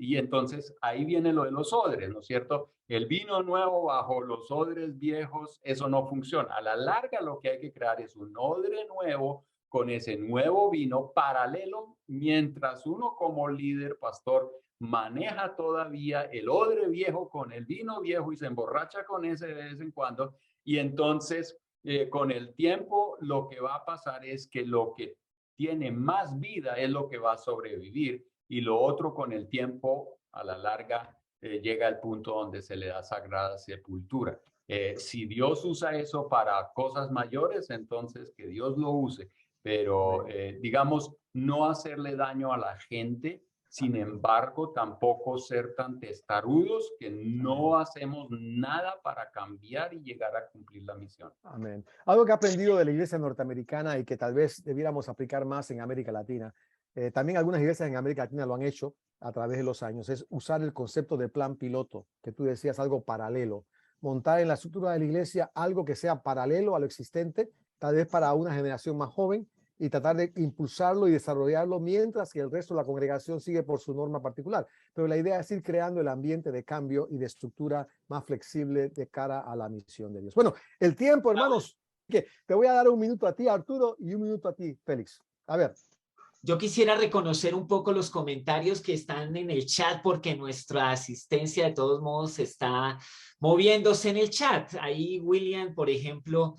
y entonces ahí viene lo de los odres, ¿no es cierto? El vino nuevo bajo los odres viejos, eso no funciona. A la larga lo que hay que crear es un odre nuevo con ese nuevo vino paralelo, mientras uno como líder, pastor, maneja todavía el odre viejo con el vino viejo y se emborracha con ese de vez en cuando. Y entonces, con el tiempo, lo que va a pasar es que lo que tiene más vida es lo que va a sobrevivir, y lo otro con el tiempo, a la larga, llega al punto donde se le da sagrada sepultura. Si Dios usa eso para cosas mayores, entonces que Dios lo use, pero digamos, no hacerle daño a la gente. Sin embargo, tampoco ser tan testarudos que no hacemos nada para cambiar y llegar a cumplir la misión. Amén. Algo que he aprendido de la iglesia norteamericana y que tal vez debiéramos aplicar más en América Latina, también algunas iglesias en América Latina lo han hecho a través de los años, es usar el concepto de plan piloto, que tú decías, algo paralelo. Montar en la estructura de la iglesia algo que sea paralelo a lo existente, tal vez para una generación más joven, y tratar de impulsarlo y desarrollarlo mientras que el resto de la congregación sigue por su norma particular. Pero la idea es ir creando el ambiente de cambio y de estructura más flexible de cara a la misión de Dios. Bueno, el tiempo, hermanos, que te voy a dar un minuto a ti, Arturo, y un minuto a ti, Félix. A ver. Yo quisiera reconocer un poco los comentarios que están en el chat, porque nuestra asistencia de todos modos está moviéndose en el chat. Ahí William, por ejemplo,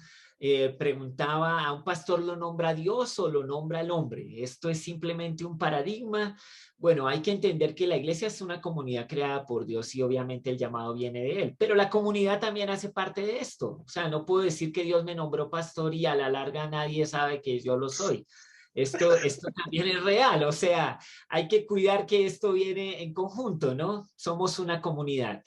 preguntaba, ¿a un pastor lo nombra Dios o lo nombra el hombre? ¿Esto es simplemente un paradigma? Bueno, hay que entender que la iglesia es una comunidad creada por Dios y obviamente el llamado viene de él, pero la comunidad también hace parte de esto. O sea, no puedo decir que Dios me nombró pastor y a la larga nadie sabe que yo lo soy. Esto también es real, o sea, hay que cuidar que esto viene en conjunto, ¿no? Somos una comunidad.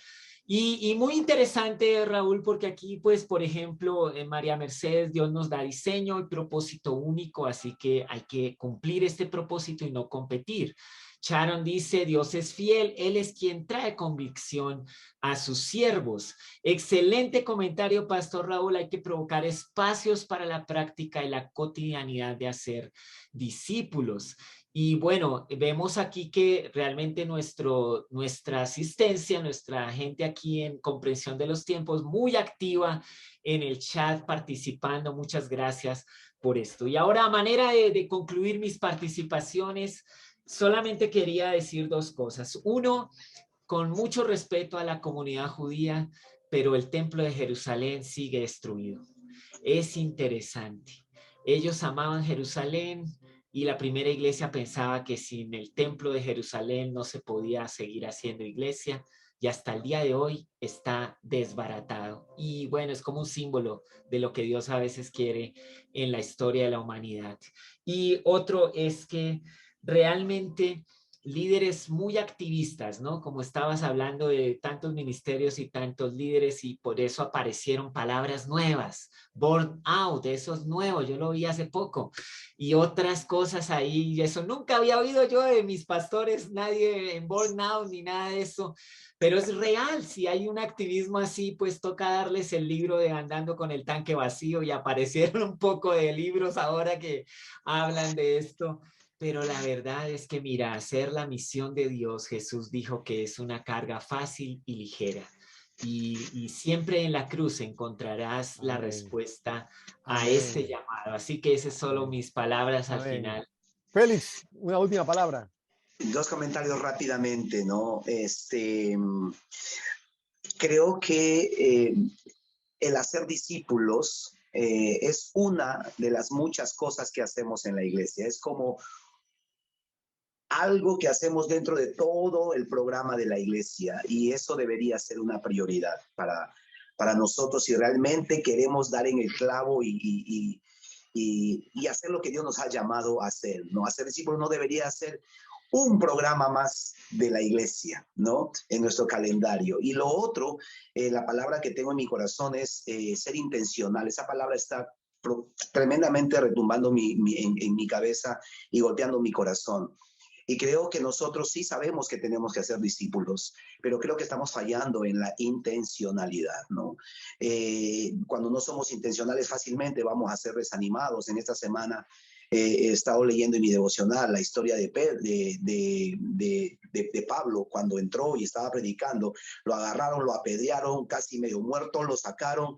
Y muy interesante, Raúl, porque aquí, pues, por ejemplo, en María Mercedes, Dios nos da diseño y propósito único, así que hay que cumplir este propósito y no competir. Sharon dice, Dios es fiel, Él es quien trae convicción a sus siervos. Excelente comentario, Pastor Raúl. Hay que provocar espacios para la práctica y la cotidianidad de hacer discípulos. Y bueno, vemos aquí que realmente nuestra asistencia, nuestra gente aquí en Comprensión de los Tiempos, muy activa en el chat, participando. Muchas gracias por esto. Y ahora, a manera de concluir mis participaciones, solamente quería decir dos cosas. Uno, con mucho respeto a la comunidad judía, pero el templo de Jerusalén sigue destruido. Es interesante. Ellos amaban Jerusalén y la primera iglesia pensaba que sin el templo de Jerusalén no se podía seguir haciendo iglesia, y hasta el día de hoy está desbaratado. Y bueno, es como un símbolo de lo que Dios a veces quiere en la historia de la humanidad. Y otro es que realmente líderes muy activistas, ¿no? Como estabas hablando de tantos ministerios y tantos líderes, y por eso aparecieron palabras nuevas, burn out, eso es nuevo, yo lo vi hace poco, y otras cosas ahí, y eso nunca había oído yo de mis pastores, nadie en burn out ni nada de eso, pero es real. Si hay un activismo así, pues toca darles el libro de Andando con el tanque vacío, y aparecieron un poco de libros ahora que hablan de esto. Pero la verdad es que, mira, hacer la misión de Dios, Jesús dijo que es una carga fácil y ligera. Y siempre en la cruz encontrarás la respuesta a este llamado. Así que esas son solo mis palabras al final. Félix, una última palabra. Dos comentarios rápidamente, ¿no? Creo que el hacer discípulos es una de las muchas cosas que hacemos en la iglesia. Es como algo que hacemos dentro de todo el programa de la iglesia, y eso debería ser una prioridad para nosotros si realmente queremos dar en el clavo y hacer lo que Dios nos ha llamado a hacer, ¿no? Hacer discípulos no debería ser un programa más de la iglesia, ¿no? En nuestro calendario. Y lo otro, la palabra que tengo en mi corazón es ser intencional. Esa palabra está tremendamente retumbando en mi cabeza y golpeando mi corazón. Y creo que nosotros sí sabemos que tenemos que hacer discípulos, pero creo que estamos fallando en la intencionalidad, ¿no? Cuando no somos intencionales, fácilmente vamos a ser desanimados. En esta semana He estado leyendo en mi devocional la historia de Pablo cuando entró y estaba predicando. Lo agarraron, lo apedrearon, casi medio muerto, lo sacaron.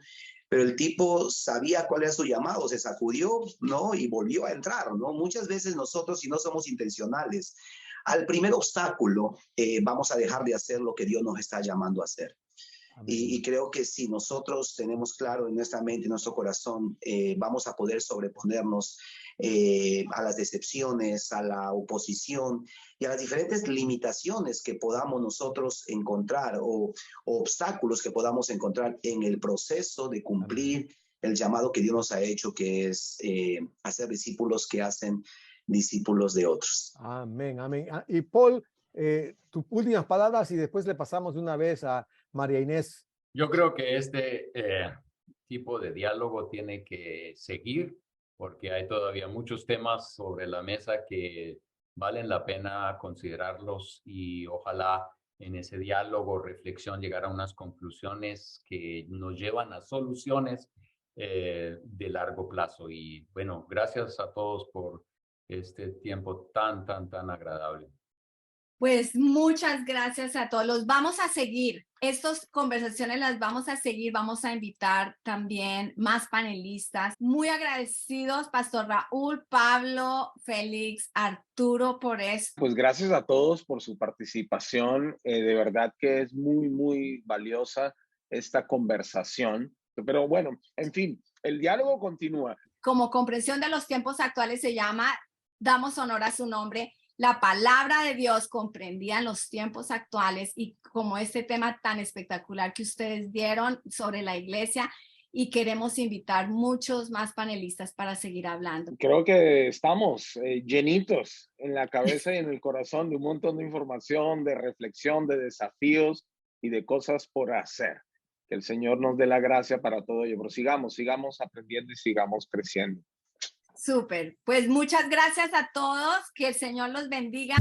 Pero el tipo sabía cuál era su llamado, se sacudió, ¿no? Y volvió a entrar, ¿no? Muchas veces nosotros, si no somos intencionales, al primer obstáculo vamos a dejar de hacer lo que Dios nos está llamando a hacer. Y creo que si nosotros tenemos claro en nuestra mente, en nuestro corazón, vamos a poder sobreponernos a las decepciones, a la oposición y a las diferentes limitaciones que podamos nosotros encontrar o obstáculos que podamos encontrar en el proceso de cumplir el llamado que Dios nos ha hecho, que es hacer discípulos que hacen discípulos de otros. Amén, amén. Y Paul, tus últimas palabras y después le pasamos de una vez a María Inés. Yo creo que este tipo de diálogo tiene que seguir porque hay todavía muchos temas sobre la mesa que valen la pena considerarlos y ojalá en ese diálogo, reflexión, llegar a unas conclusiones que nos llevan a soluciones de largo plazo. Y bueno, gracias a todos por este tiempo tan agradable. Pues muchas gracias a todos. Los vamos a seguir. Estas conversaciones las vamos a seguir. Vamos a invitar también más panelistas. Muy agradecidos, Pastor Raúl, Pablo, Félix, Arturo, por esto. Pues gracias a todos por su participación. De verdad que es muy valiosa esta conversación. Pero bueno, en fin, el diálogo continúa. Como comprensión de los tiempos actuales se llama, damos honor a su nombre, la palabra de Dios comprendida en los tiempos actuales, y como este tema tan espectacular que ustedes dieron sobre la iglesia, y queremos invitar muchos más panelistas para seguir hablando. Creo que estamos llenitos en la cabeza y en el corazón de un montón de información, de reflexión, de desafíos y de cosas por hacer. Que el Señor nos dé la gracia para todo ello. Pero sigamos aprendiendo y sigamos creciendo. Súper. Pues muchas gracias a todos. Que el Señor los bendiga.